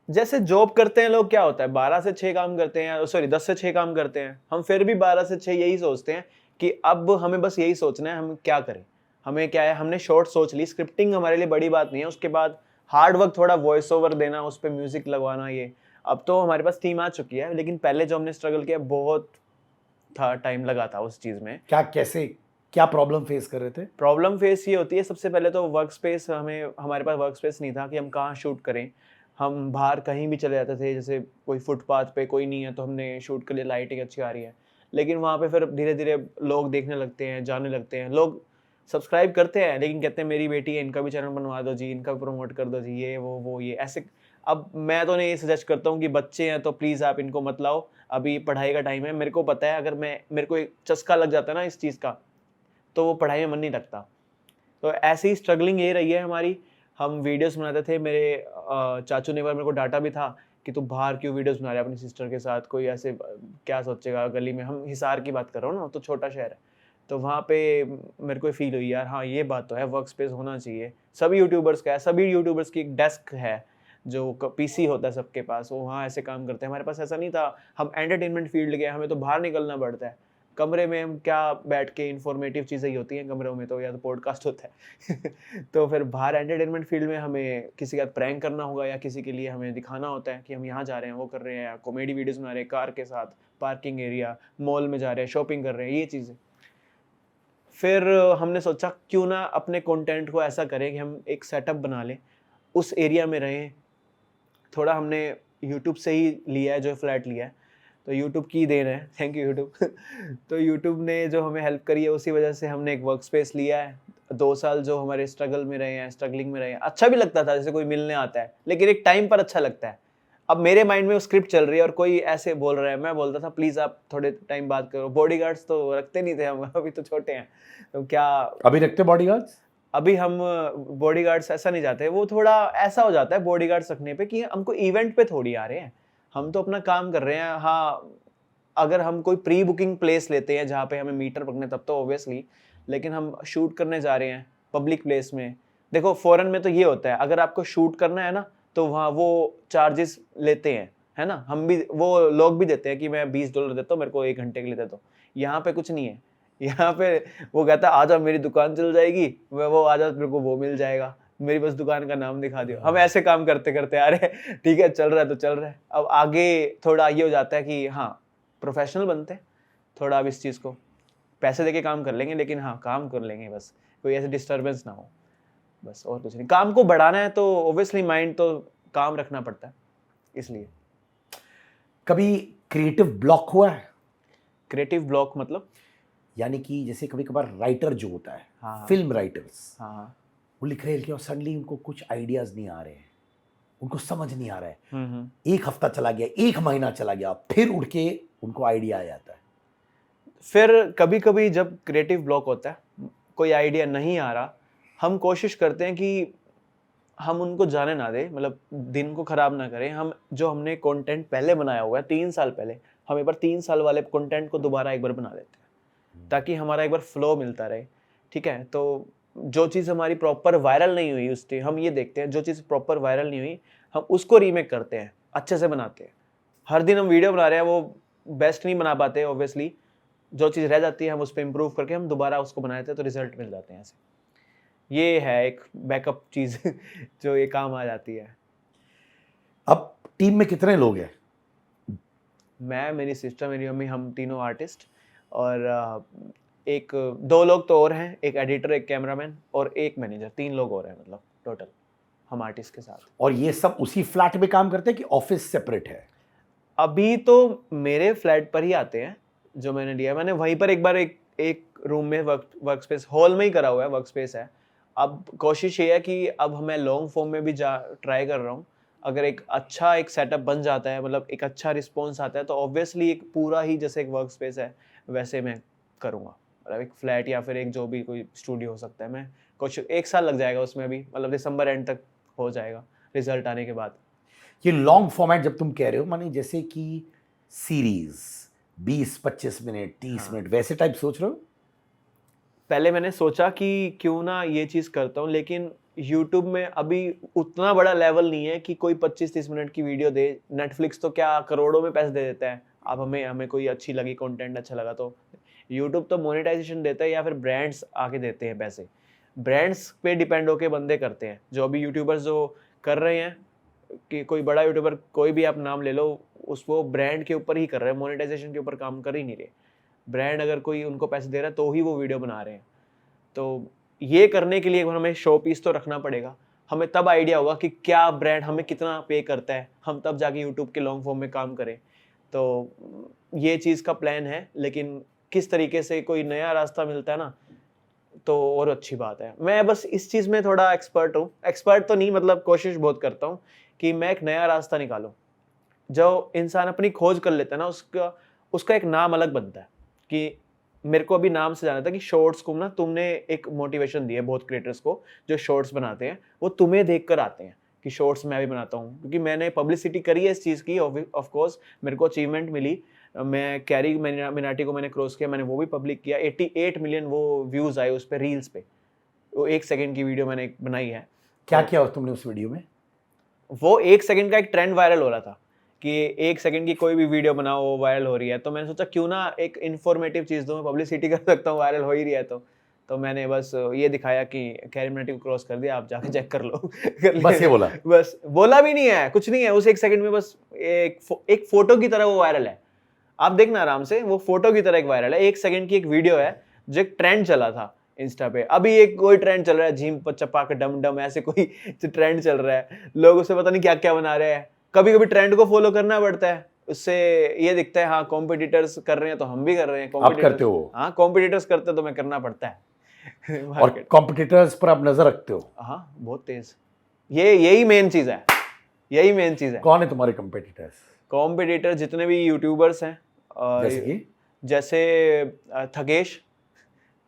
जैसे जॉब करते हैं लोग, क्या होता है 12 से 6 काम करते हैं, सॉरी 10 से 6 काम करते हैं, हम फिर भी 12 से 6 यही सोचते हैं कि अब हमें बस यही सोचना है हम क्या करें। हमें क्या है, हमने शॉर्ट सोच ली, स्क्रिप्टिंग हमारे लिए बड़ी बात नहीं है, उसके बाद हार्ड वर्क, थोड़ा वॉइस ओवर देना, उस पर म्यूजिक लगवाना, ये अब तो हमारे पास टीम आ चुकी है। लेकिन पहले जो हमने स्ट्रगल किया, बहुत था, टाइम लगा था उस चीज़ में। क्या प्रॉब्लम फेस कर रहे थे? प्रॉब्लम फेस ये होती है, सबसे पहले तो वर्क स्पेस, हमारे पास वर्क स्पेस नहीं था कि हम कहाँ शूट करें। हम बाहर कहीं भी चले जाते थे, जैसे कोई फुटपाथ पे कोई नहीं है तो हमने शूट के लिए लाइटिंग अच्छी आ रही है, लेकिन वहाँ पे फिर धीरे धीरे लोग देखने लगते हैं, जाने लगते हैं, लोग सब्सक्राइब करते हैं लेकिन कहते हैं मेरी बेटी है, इनका भी चैनल बनवा दो जी, इनका भी प्रमोट कर दो जी, ये वो ये ऐसे। अब मैं तो नहीं, ये सजेस्ट करता हूँ कि बच्चे हैं तो प्लीज़ आप इनको मत लाओ, अभी पढ़ाई का टाइम है। मेरे को पता है, अगर मेरे को एक चस्का लग जाता है ना इस चीज़ का, तो वो पढ़ाई में मन नहीं लगता। तो ऐसी स्ट्रगलिंग ये रही है हमारी। हम वीडियोस बनाते थे, मेरे चाचू ने एक बार मेरे को डांटा भी था कि तू बाहर क्यों वीडियोस बना रहा है अपनी सिस्टर के साथ, कोई ऐसे क्या सोचेगा गली में। हम हिसार की बात कर रहा हूँ ना, तो छोटा शहर है, तो वहाँ पे मेरे को फील हुई यार, हाँ ये बात तो है, वर्क स्पेस होना चाहिए। सभी यूट्यूबर्स का है, सभी यूट्यूबर्स की एक डेस्क है, जो पीसी होता है सबके पास, वो वहाँ ऐसे काम करते हैं। हमारे पास ऐसा नहीं था, हम एंटरटेनमेंट फील्ड गए, हमें तो बाहर निकलना पड़ता है। कमरे में हम क्या बैठ के, इन्फॉर्मेटिव चीज़ें ही होती हैं कमरों में, तो या तो पॉडकास्ट होता है तो फिर बाहर एंटरटेनमेंट फील्ड में हमें किसी का प्रैंक करना होगा, या किसी के लिए हमें दिखाना होता है कि हम यहाँ जा रहे हैं, वो कर रहे हैं, या कॉमेडी वीडियोस बना रहे हैं कार के साथ, पार्किंग एरिया, मॉल में जा रहे हैं, शॉपिंग कर रहे हैं, ये चीज़ें। फिर हमने सोचा क्यों ना अपने कंटेंट को ऐसा करें कि हम एक सेटअप बना लें, उस एरिया में रहें। थोड़ा हमने यूट्यूब से ही लिया है, जो फ्लैट लिया है, तो यूट्यूब की देन है, थैंक यू यूट्यूब तो यूट्यूब ने जो हमें हेल्प करी है, उसी वजह से हमने एक वर्क स्पेस लिया है। 2 साल जो हमारे स्ट्रगल में रहे हैं, स्ट्रगलिंग में रहे हैं, अच्छा भी लगता था जैसे कोई मिलने आता है, लेकिन एक टाइम पर अच्छा लगता है। अब मेरे माइंड में वो स्क्रिप्ट चल रही है और कोई ऐसे बोल रहा है, मैं बोलता था प्लीज आप थोड़े टाइम बात करो। बॉडीगार्ड्स तो रखते नहीं थे हम, अभी तो छोटे हैं तो क्या अभी रखते बॉडीगार्ड्स? अभी हम बॉडीगार्ड्स ऐसा नहीं जाते, वो थोड़ा ऐसा हो जाता है बॉडीगार्ड्स रखने पे कि हमको इवेंट पे थोड़ी आ रहे हैं, हम तो अपना काम कर रहे हैं। हाँ, अगर हम कोई प्री बुकिंग प्लेस लेते हैं जहाँ पे हमें मीटर पकड़ने तब तो ऑब्वियसली, लेकिन हम शूट करने जा रहे हैं पब्लिक प्लेस में। देखो फॉरेन में तो ये होता है, अगर आपको शूट करना है ना तो वहाँ वो चार्जेस लेते हैं, है ना, हम भी वो लोग भी देते हैं कि मैं $20 देता हूँ, मेरे को 1 घंटे के लिए दे दो। यहाँ पे कुछ नहीं है, यहाँ पे वो कहता है आजा मेरी दुकान चल जाएगी, वो आजा मेरे को वो मिल जाएगा, मेरी बस दुकान का नाम दिखा दियो। हम ऐसे काम करते करते आ रहे हैं, ठीक है चल रहा है तो चल रहा है। अब आगे थोड़ा ये हो जाता है कि हाँ प्रोफेशनल बनते हैं थोड़ा, अब इस चीज़ को पैसे देके काम कर लेंगे, लेकिन हाँ काम कर लेंगे, बस कोई ऐसे डिस्टर्बेंस ना हो, बस और कुछ नहीं। काम को बढ़ाना है तो ऑब्वियसली माइंड तो काम रखना पड़ता है, इसलिए। कभी क्रिएटिव ब्लॉक हुआ है? क्रिएटिव ब्लॉक मतलब? यानी कि जैसे कभी कभार राइटर जो होता है, हाँ। फिल्म राइटर्स, हाँ वो लिख रहे हैं और सडनली उनको कुछ आइडियाज नहीं आ रहे हैं, उनको समझ नहीं आ रहा है। हाँ। एक हफ्ता चला गया, एक महीना चला गया, फिर उठ के उनको आइडिया आ जाता है। फिर कभी कभी जब क्रिएटिव ब्लॉक होता है, कोई आइडिया नहीं आ रहा, हम कोशिश करते हैं कि हम उनको जाने ना दें, मतलब दिन को खराब ना करें। हम जो हमने कंटेंट पहले बनाया हुआ है 3 साल पहले, हम एक बार 3 साल वाले कंटेंट को दोबारा एक बार बना लेते हैं ताकि हमारा एक बार फ्लो मिलता रहे, ठीक है। तो जो चीज़ हमारी प्रॉपर वायरल नहीं हुई उस टाइम हम ये देखते हैं, जो चीज़ प्रॉपर वायरल नहीं हुई हम उसको रीमेक करते हैं, अच्छे से बनाते हैं। हर दिन हम वीडियो बना रहे हैं, वो बेस्ट नहीं बना पाते ऑब्वियसली, जो चीज़ रह जाती है हम उस पर इम्प्रूव करके हम दोबारा उसको बना देते हैं, तो रिजल्ट मिल जाते हैं ऐसे। ये है एक बैकअप चीज़ जो ये काम आ जाती है। अब टीम में कितने लोग हैं? मैं, मेरी सिस्टर, मेरी मम्मी, हम तीनों आर्टिस्ट, और एक 2 लोग तो और हैं, एक एडिटर, एक कैमरामैन और एक मैनेजर, 3 लोग और हैं मतलब टोटल हम आर्टिस्ट के साथ। और ये सब उसी फ्लैट में काम करते हैं कि ऑफिस सेपरेट है? अभी तो मेरे फ्लैट पर ही आते हैं जो मैंने लिया है, मैंने वहीं पर एक बार एक रूम में वर्क स्पेस हॉल में ही करा हुआ है, वर्क स्पेस है। अब कोशिश ये है कि अब मैं लॉन्ग फॉर्म में भी ट्राई कर रहा हूँ। अगर एक अच्छा एक सेटअप बन जाता है, मतलब एक अच्छा रिस्पॉन्स आता है, तो ऑब्वियसली एक पूरा ही जैसे एक वर्क स्पेस है वैसे मैं करूँगा, मतलब एक फ्लैट या फिर एक जो भी कोई स्टूडियो हो सकता है। मैं कुछ 1 साल लग जाएगा उसमें भी, मतलब दिसंबर एंड तक हो जाएगा रिजल्ट आने के बाद। ये लॉन्ग फॉर्मेट जब तुम कह रहे हो, माने जैसे कि सीरीज 20-25 मिनट 30 मिनट वैसे टाइप सोच रहे हो? पहले मैंने सोचा कि क्यों ना ये चीज़ करता हूँ, लेकिन यूट्यूब में अभी उतना बड़ा लेवल नहीं है कि कोई 25-30 मिनट की वीडियो दे। नेटफ्लिक्स तो क्या करोड़ों में पैसे दे देता है, अब हमें कोई अच्छी लगी, कंटेंट अच्छा लगा तो। यूट्यूब तो मोनेटाइजेशन देता है या फिर ब्रांड्स आके देते हैं पैसे, ब्रांड्स पे डिपेंड होके बंदे करते हैं। जो अभी यूट्यूबर्स जो कर रहे हैं, कि कोई बड़ा यूट्यूबर कोई भी आप नाम ले लो, उसको ब्रांड के ऊपर ही कर रहे हैं, मोनेटाइजेशन के ऊपर काम कर ही नहीं रहे। ब्रांड अगर कोई उनको पैसे दे रहा है तो ही वो वीडियो बना रहे हैं। तो ये करने के लिए हमें शो पीस तो रखना पड़ेगा, हमें तब आइडिया होगा कि क्या ब्रांड हमें कितना पे करता है, हम तब जाके यूट्यूब के लॉन्ग फॉर्म में काम करें। तो ये चीज़ का प्लान है, लेकिन किस तरीके से कोई नया रास्ता मिलता है ना तो और अच्छी बात है। मैं बस इस चीज़ में थोड़ा एक्सपर्ट हूँ, एक्सपर्ट तो नहीं, मतलब कोशिश बहुत करता हूँ कि मैं एक नया रास्ता निकालूँ। जो इंसान अपनी खोज कर लेता है ना, उसका एक नाम अलग बनता है। कि मेरे को अभी नाम से जाना था कि शॉर्ट्स को ना तुमने एक मोटिवेशन दी है बहुत क्रिएटर्स को, जो शॉर्ट्स बनाते हैं वो तुम्हें देखकर आते हैं कि शॉर्ट्स मैं भी बनाता हूँ, क्योंकि मैंने पब्लिसिटी करी है इस चीज़ की। ऑफ कोर्स मेरे को अचीवमेंट मिली, मैं कैरी मिनाटी को मैंने क्रॉस किया, मैंने वो भी पब्लिक किया, 88 मिलियन वो व्यूज़ आए उस पर रील्स पे। वो 1 सेकंड की वीडियो मैंने बनाई है। क्या किया तुमने उस वीडियो में? वो 1 सेकंड का एक ट्रेंड वायरल हो रहा था कि 1 सेकंड की कोई भी वीडियो बनाओ वायरल हो रही है, तो मैंने सोचा क्यों ना एक इन्फॉर्मेटिव चीज़ दूँ, मैं पब्लिसिटी कर सकता हूँ, वायरल हो ही रही है तो मैंने बस ये दिखाया कि कैरी मिनाटी को क्रॉस कर दिया, आप जाके चेक कर लो। कर लिया। बस ये बोला? बस बोला भी नहीं है, कुछ नहीं है, उस 1 सेकंड में बस एक फोटो की तरह वो वायरल है। आप देखना आराम से, वो फोटो की तरह एक वायरल है, 1 सेकंड की एक वीडियो है, जो एक ट्रेंड चला था इंस्टा पे। अभी एक कोई ट्रेंड चल रहा है, झीम चपा के डम डम, ऐसे कोई ट्रेंड चल रहा है, लोग उससे पता नहीं क्या क्या बना रहे हैं। कभी कभी ट्रेंड को फॉलो करना पड़ता है, उससे ये दिखता है हाँ कॉम्पिटिटर्स कर रहे हैं तो हम भी कर रहे हैं। आप करते हो? हाँ कॉम्पिटिटर्स करते हैं तो मैं करना पड़ता है। और कॉम्पिटिटर्स पर आप नजर रखते हो? हाँ, बहुत तेज। यही मेन चीज़ है, यही मेन चीज़ है। कौन है तुम्हारे कॉम्पिटिटर्स? कॉम्पिटिटर जितने भी यूट्यूबर्स हैं, जैसे कि जैसे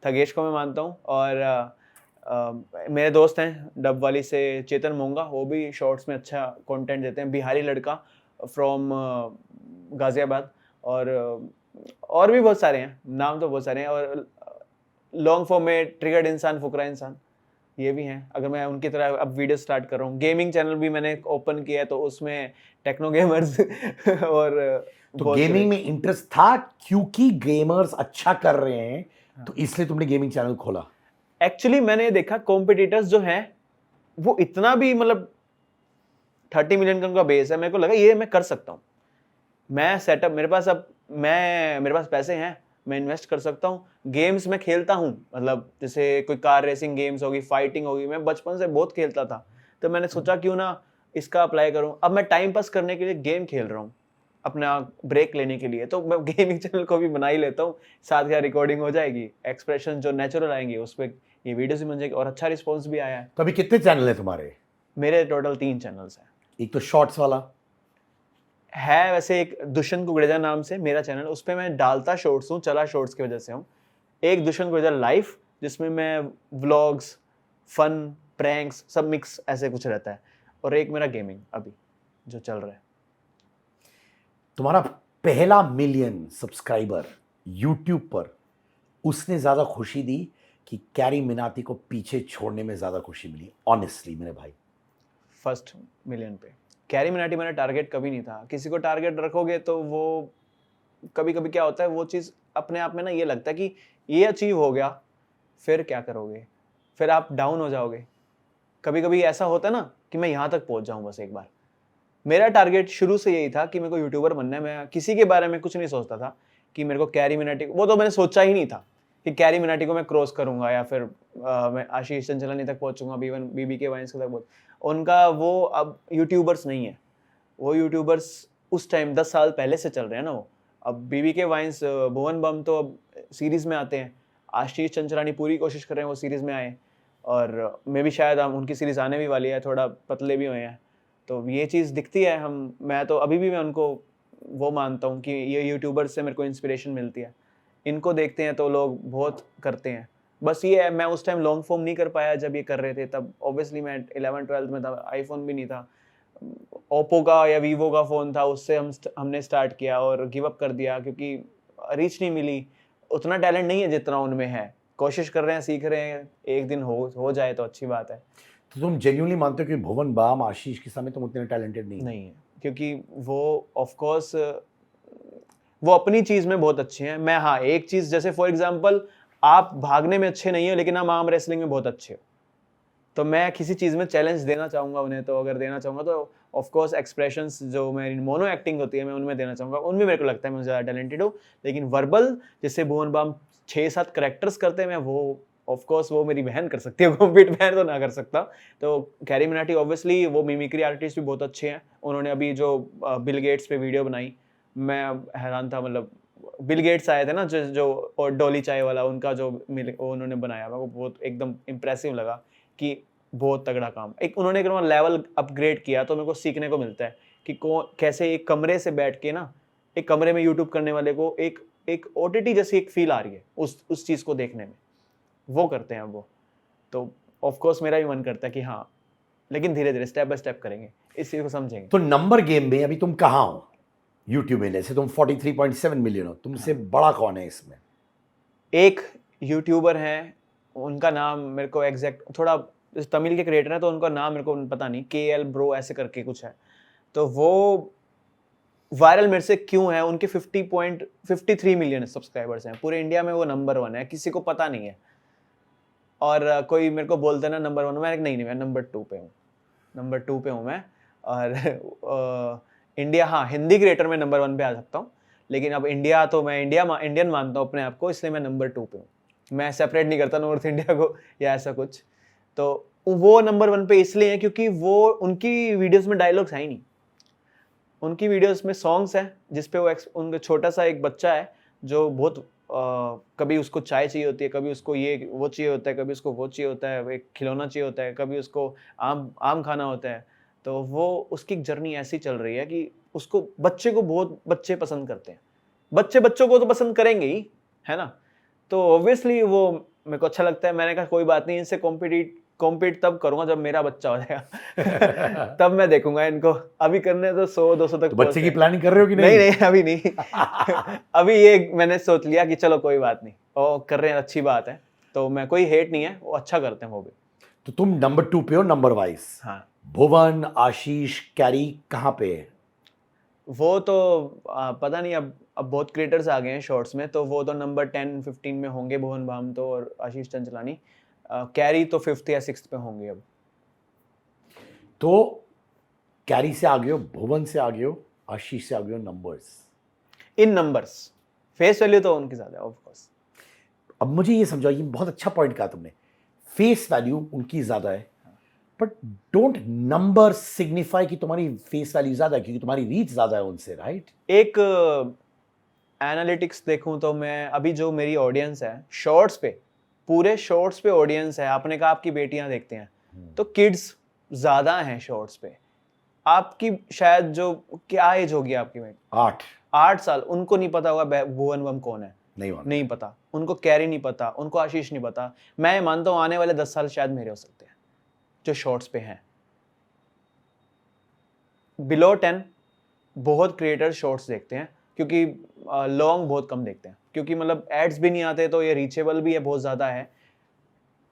थगेश को मैं मानता हूँ, और मेरे दोस्त हैं डब वाली से चेतन मोंगा, वो भी शॉर्ट्स में अच्छा कंटेंट देते हैं, बिहारी लड़का फ्रॉम गाजियाबाद, और भी बहुत सारे हैं, नाम तो बहुत सारे हैं, और लॉन्ग फॉर्म में ट्रिगर्ड इंसान, फुकरा इंसान, ये भी हैं। अगर मैं उनकी तरह अब वीडियो स्टार्ट कर रहा हूँ, गेमिंग चैनल भी मैंने ओपन किया है, तो उसमें टेक्नो गेमर्स और तो बहुत गेमिंग में इंटरेस्ट था क्योंकि गेमर्स अच्छा कर रहे हैं, तो इसलिए तुमने गेमिंग चैनल खोला? एक्चुअली मैंने देखा कॉम्पिटिटर्स जो हैं वो इतना भी मतलब 30 मिलियन का उनका बेस है, मेरे को लगा ये मैं कर सकता हूँ। मैं सेटअप मेरे पास पैसे हैं, मैं इन्वेस्ट कर सकता हूँ। गेम्स मैं खेलता हूँ, मतलब जैसे कोई कार रेसिंग गेम्स होगी, फाइटिंग होगी, मैं बचपन से बहुत खेलता था, तो मैंने सोचा क्यों ना इसका अप्लाई करूँ। अब मैं टाइम पास करने के लिए गेम खेल रहा हूँ, अपना ब्रेक लेने के लिए, तो मैं गेमिंग चैनल को भी बना ही लेता हूँ, साथ क्या रिकॉर्डिंग हो जाएगी, एक्सप्रेशन जो नेचुरल आएंगे उस पर ये वीडियोस भी बन जाएगी, और अच्छा रिस्पॉन्स भी आया है। तो अभी कितने चैनल है तुम्हारे? मेरे टोटल 3 चैनल्स हैं। एक तो शॉर्ट्स वाला है वैसे एक दुष्यंत कुकरेजा नाम से मेरा चैनल, उस पर मैं डालता शॉर्ट्स हूँ, चला शॉर्ट्स की वजह से हूँ। एक दुष्यंत कुकरेजा लाइफ, जिसमें मैं व्लॉग्स, फन, प्रैंक्स सब मिक्स ऐसे कुछ रहता है, और एक मेरा गेमिंग अभी जो चल रहा है। तुम्हारा पहला मिलियन सब्सक्राइबर यूट्यूब पर, उसने ज्यादा खुशी दी कि कैरी मिनाती को पीछे छोड़ने में ज्यादा खुशी मिली? ऑनेस्टली मेरे भाई। फर्स्ट मिलियन पे कैरी मिनाटी मेरा टारगेट कभी नहीं था। किसी को टारगेट रखोगे तो वो कभी कभी क्या होता है, वो चीज़ अपने आप में ना ये लगता है कि ये अचीव हो गया, फिर क्या करोगे, फिर आप डाउन हो जाओगे। कभी कभी ऐसा होता है ना कि मैं यहाँ तक पहुँच जाऊँ बस एक बार। मेरा टारगेट शुरू से यही था कि मेरे को यूट्यूबर बनना है। मैं किसी के बारे में कुछ नहीं सोचता था कि मेरे को कैरी मिनाटी, वो तो मैंने सोचा ही नहीं था कि कैरी मिनाटी को मैं क्रॉस करूंगा, या फिर मैं आशीष चंचलानी तक पहुंचूंगा, इवन बीबीके वाइन्स तक पहुंच। उनका वो अब यूट्यूबर्स नहीं है, वो यूट्यूबर्स उस टाइम 10 साल पहले से चल रहे हैं ना वो। अब बीबीके वाइन्स, भुवन बम तो अब सीरीज में आते हैं, आशीष चंचलानी पूरी कोशिश कर रहे हैं वो सीरीज में आए, और मैं भी शायद हम उनकी सीरीज आने भी वाली है, थोड़ा पतले भी हुए हैं, तो ये चीज़ दिखती है। मैं तो अभी भी मैं उनको वो मानता हूँ कि ये यूट्यूबर्स से मेरे को इंस्पिरेशन मिलती है। इनको देखते हैं तो लोग बहुत करते हैं, बस ये है मैं उस टाइम लॉन्ग फॉर्म नहीं कर पाया जब ये कर रहे थे, तब ऑब्वियसली मैं 11-12 में था, आईफोन भी नहीं था, ओप्पो का या वीवो का फ़ोन था, उससे हमने स्टार्ट किया और गिव अप कर दिया क्योंकि रीच नहीं मिली। उतना टैलेंट नहीं है जितना उनमें है, कोशिश कर रहे हैं, सीख रहे हैं, एक दिन हो जाए तो अच्छी बात है। तो तुम जेन्युइनली मानते हो कि भुवन बाम, आशीष के सामने तुम उतने टैलेंटेड नहीं हो? नहीं है, क्योंकि वो ऑफ कोर्स वो अपनी चीज़ में बहुत अच्छे हैं। मैं हाँ, एक चीज़ जैसे फॉर एग्जांपल आप भागने में अच्छे नहीं हो लेकिन आप आर्म रेसलिंग में बहुत अच्छे हो, तो मैं किसी चीज़ में चैलेंज देना चाहूँगा उन्हें, तो अगर देना चाहूँगा तो ऑफ कोर्स एक्सप्रेशंस जो मेरी मोनो एक्टिंग होती है मैं उनमें देना चाहूँगा, उनमें मेरे को लगता है मैं ज़्यादा टैलेंटेड हूँ। लेकिन वर्बल जैसे भुवन बाम 6-7 कैरेक्टर्स करते हैं, मैं वो ऑफ कोर्स वो मेरी बहन कर सकती है, कॉम्पीट मैं तो ना कर सकता। तो कैरी मिनाटी ऑब्वियसली वो मिमिक्री आर्टिस्ट भी बहुत अच्छे हैं। उन्होंने अभी जो बिल गेट्स पे वीडियो बनाई, मैं हैरान था, मतलब बिल गेट्स आए थे ना जो और डॉली चाय वाला, उनका जो उन्होंने बनाया मेरे को बहुत एकदम इम्प्रेसिव लगा कि बहुत तगड़ा काम। एक उन्होंने एक लेवल अपग्रेड किया, तो मेरे को सीखने को मिलता है कि कैसे एक कमरे से बैठ के ना, एक कमरे में यूट्यूब करने वाले को एक ओटीटी जैसी एक फील आ रही है उस चीज़ को देखने में, वो करते हैं वो। तो ऑफ कोर्स मेरा भी मन करता है कि हाँ, लेकिन धीरे धीरे स्टेप बाय स्टेप करेंगे, इस चीज़ को समझेंगे। तो नंबर गेम में अभी तुम कहाँ हो यूट्यूब में? जैसे तुम 43.7 मिलियन हो, तुमसे बड़ा कौन है इसमें? एक यूट्यूबर हैं, उनका नाम मेरे को एग्जैक्ट, थोड़ा तमिल के क्रिएटर हैं तो उनका नाम मेरे को पता नहीं, KL ब्रो ऐसे करके कुछ है, तो वो वायरल मेरे से क्यों है। उनके 50.53 मिलियन सब्सक्राइबर्स हैं, पूरे इंडिया में वो नंबर 1 है, किसी को पता नहीं है। और कोई मेरे को बोलता है ना नंबर 1, मैं नहीं मैं नंबर 2 पे हूँ, नंबर 2 पे हूँ मैं। और इंडिया, हाँ हिंदी क्रिएटर में नंबर 1 पे आ सकता हूँ, लेकिन अब इंडिया तो मैं इंडियन मानता हूँ अपने आप को, इसलिए मैं नंबर 2 पे हूँ। मैं सेपरेट नहीं करता नॉर्थ इंडिया को या ऐसा कुछ। तो वो नंबर 1 पे इसलिए है क्योंकि वो उनकी वीडियोस में डायलॉग्स है ही नहीं, उनकी वीडियोस में सॉन्ग्स हैं जिसपे वो उनका छोटा सा एक बच्चा है जो बहुत कभी उसको चाय चाहिए होती है, कभी उसको ये वो चाहिए होता है, कभी उसको वो चाहिए होता है, एक खिलौना चाहिए होता है, कभी उसको आम आम खाना होता है। तो वो उसकी जर्नी ऐसी चल रही है कि उसको बच्चे को बहुत बच्चे पसंद करते हैं। बच्चे बच्चों को तो पसंद करेंगे ही, है ना? तो ऑब्वियसली वो मेरे को अच्छा लगता है। मैंने कहा कोई बात नहीं, इनसे कॉम्पीट तब करूंगा जब मेरा बच्चा हो जाएगा। तब मैं देखूंगा इनको। अभी करने तो 100-200 तक तो बच्चे की पहुंचते हैं। प्लानिंग कर रहे हो कि नहीं नहीं? नहीं अभी नहीं। अभी ये मैंने सोच लिया कि चलो कोई बात नहीं, वो कर रहे हैं अच्छी बात है, तो मैं कोई हेट नहीं है, वो अच्छा करते हैं वो भी। तो तुम नंबर 2 पे हो नंबर वाइज। हाँ, भुवन, आशीष, कैरी कहाँ पे है? वो तो पता नहीं, अब बहुत क्रिएटर्स आ गए हैं शॉर्ट्स में, तो वो तो नंबर 10-15 में होंगे, भुवन बाम तो और आशीष चंचलानी। कैरी तो 5th या 6th पे होंगे अब। तो कैरी से आगे हो, भुवन से आगे हो, आशीष से आगे हो नंबर्स। इन नंबर्स फेस वैल्यू तो उनकी ज्यादा है ऑफ कोर्स। अब मुझे ये समझाओ, ये बहुत अच्छा पॉइंट कहा तुमने, फेस वैल्यू उनकी ज्यादा है, बट डोंट नंबर सिग्निफाई कि तुम्हारी फेस वैल्यू ज्यादा है, क्योंकि तुम्हारी रीच ज्यादा है उनसे, राइट? एक एनालिटिक्स देखूं तो मैं अभी जो मेरी ऑडियंस है शॉर्ट्स पे, पूरे शॉर्ट्स पे ऑडियंस है, आपने कहा आपकी बेटियां देखते हैं, तो किड्स ज्यादा हैं शॉर्ट्स पे। आपकी शायद जो क्या एज होगी आपकी बेटी? 8 साल। उनको नहीं पता होगा भुवन बम कौन है, नहीं पता उनको। कैरी नहीं पता उनको, आशीष नहीं पता। मैं मानता हूं आने वाले 10 साल शायद मेरे हो सकते हैं जो शॉर्ट्स पे हैं। बिलो 10 बहुत क्रिएटर शॉर्ट्स देखते हैं, क्योंकि लॉन्ग बहुत कम देखते हैं, क्योंकि मतलब एड्स भी नहीं आते, तो ये रीचेबल भी है बहुत ज़्यादा है।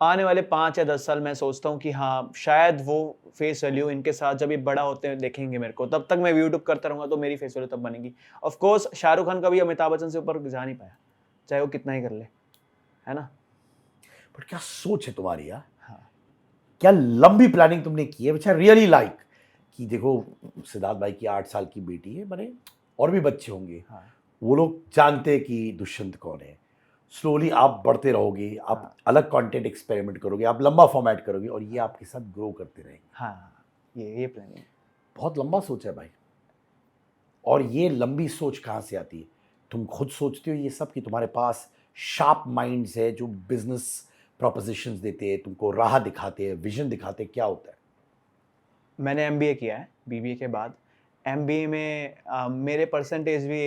आने वाले 5 या 10 साल मैं सोचता हूँ कि हाँ शायद वो फेस वैल्यू इनके साथ जब ये बड़ा होते हैं देखेंगे मेरे को, तब तक मैं यूट्यूब करता रहूँगा तो मेरी फेस वैल्यू तब बनेगी। ऑफ कोर्स शाहरुख खान कभी अमिताभ बच्चन से ऊपर जा नहीं पाया, चाहे वो कितना ही कर ले, है ना? बट क्या सोच है तुम्हारी यार, हाँ, क्या लंबी प्लानिंग तुमने की है, which I really like, कि देखो सिद्धार्थ भाई की 8 साल की बेटी है, बने और भी बच्चे होंगे, हाँ, वो लोग जानते हैं कि दुष्यंत कौन है। स्लोली आप बढ़ते रहोगे, आप हाँ, अलग कंटेंट एक्सपेरिमेंट करोगे, आप लंबा फॉर्मेट करोगे, और ये आपके साथ ग्रो करते रहेंगे। हाँ, ये प्लानिंग। बहुत लंबा सोच है भाई। और ये लंबी सोच कहाँ से आती है? तुम खुद सोचते हो ये सब, कि तुम्हारे पास शार्प माइंड्स है जो बिजनेस प्रोपोजिशंस देते हैं, तुमको राह दिखाते हैं, विजन दिखाते हैं? क्या होता है? मैंने एमबीए किया है बीबीए के बाद। एमबीए में मेरे परसेंटेज भी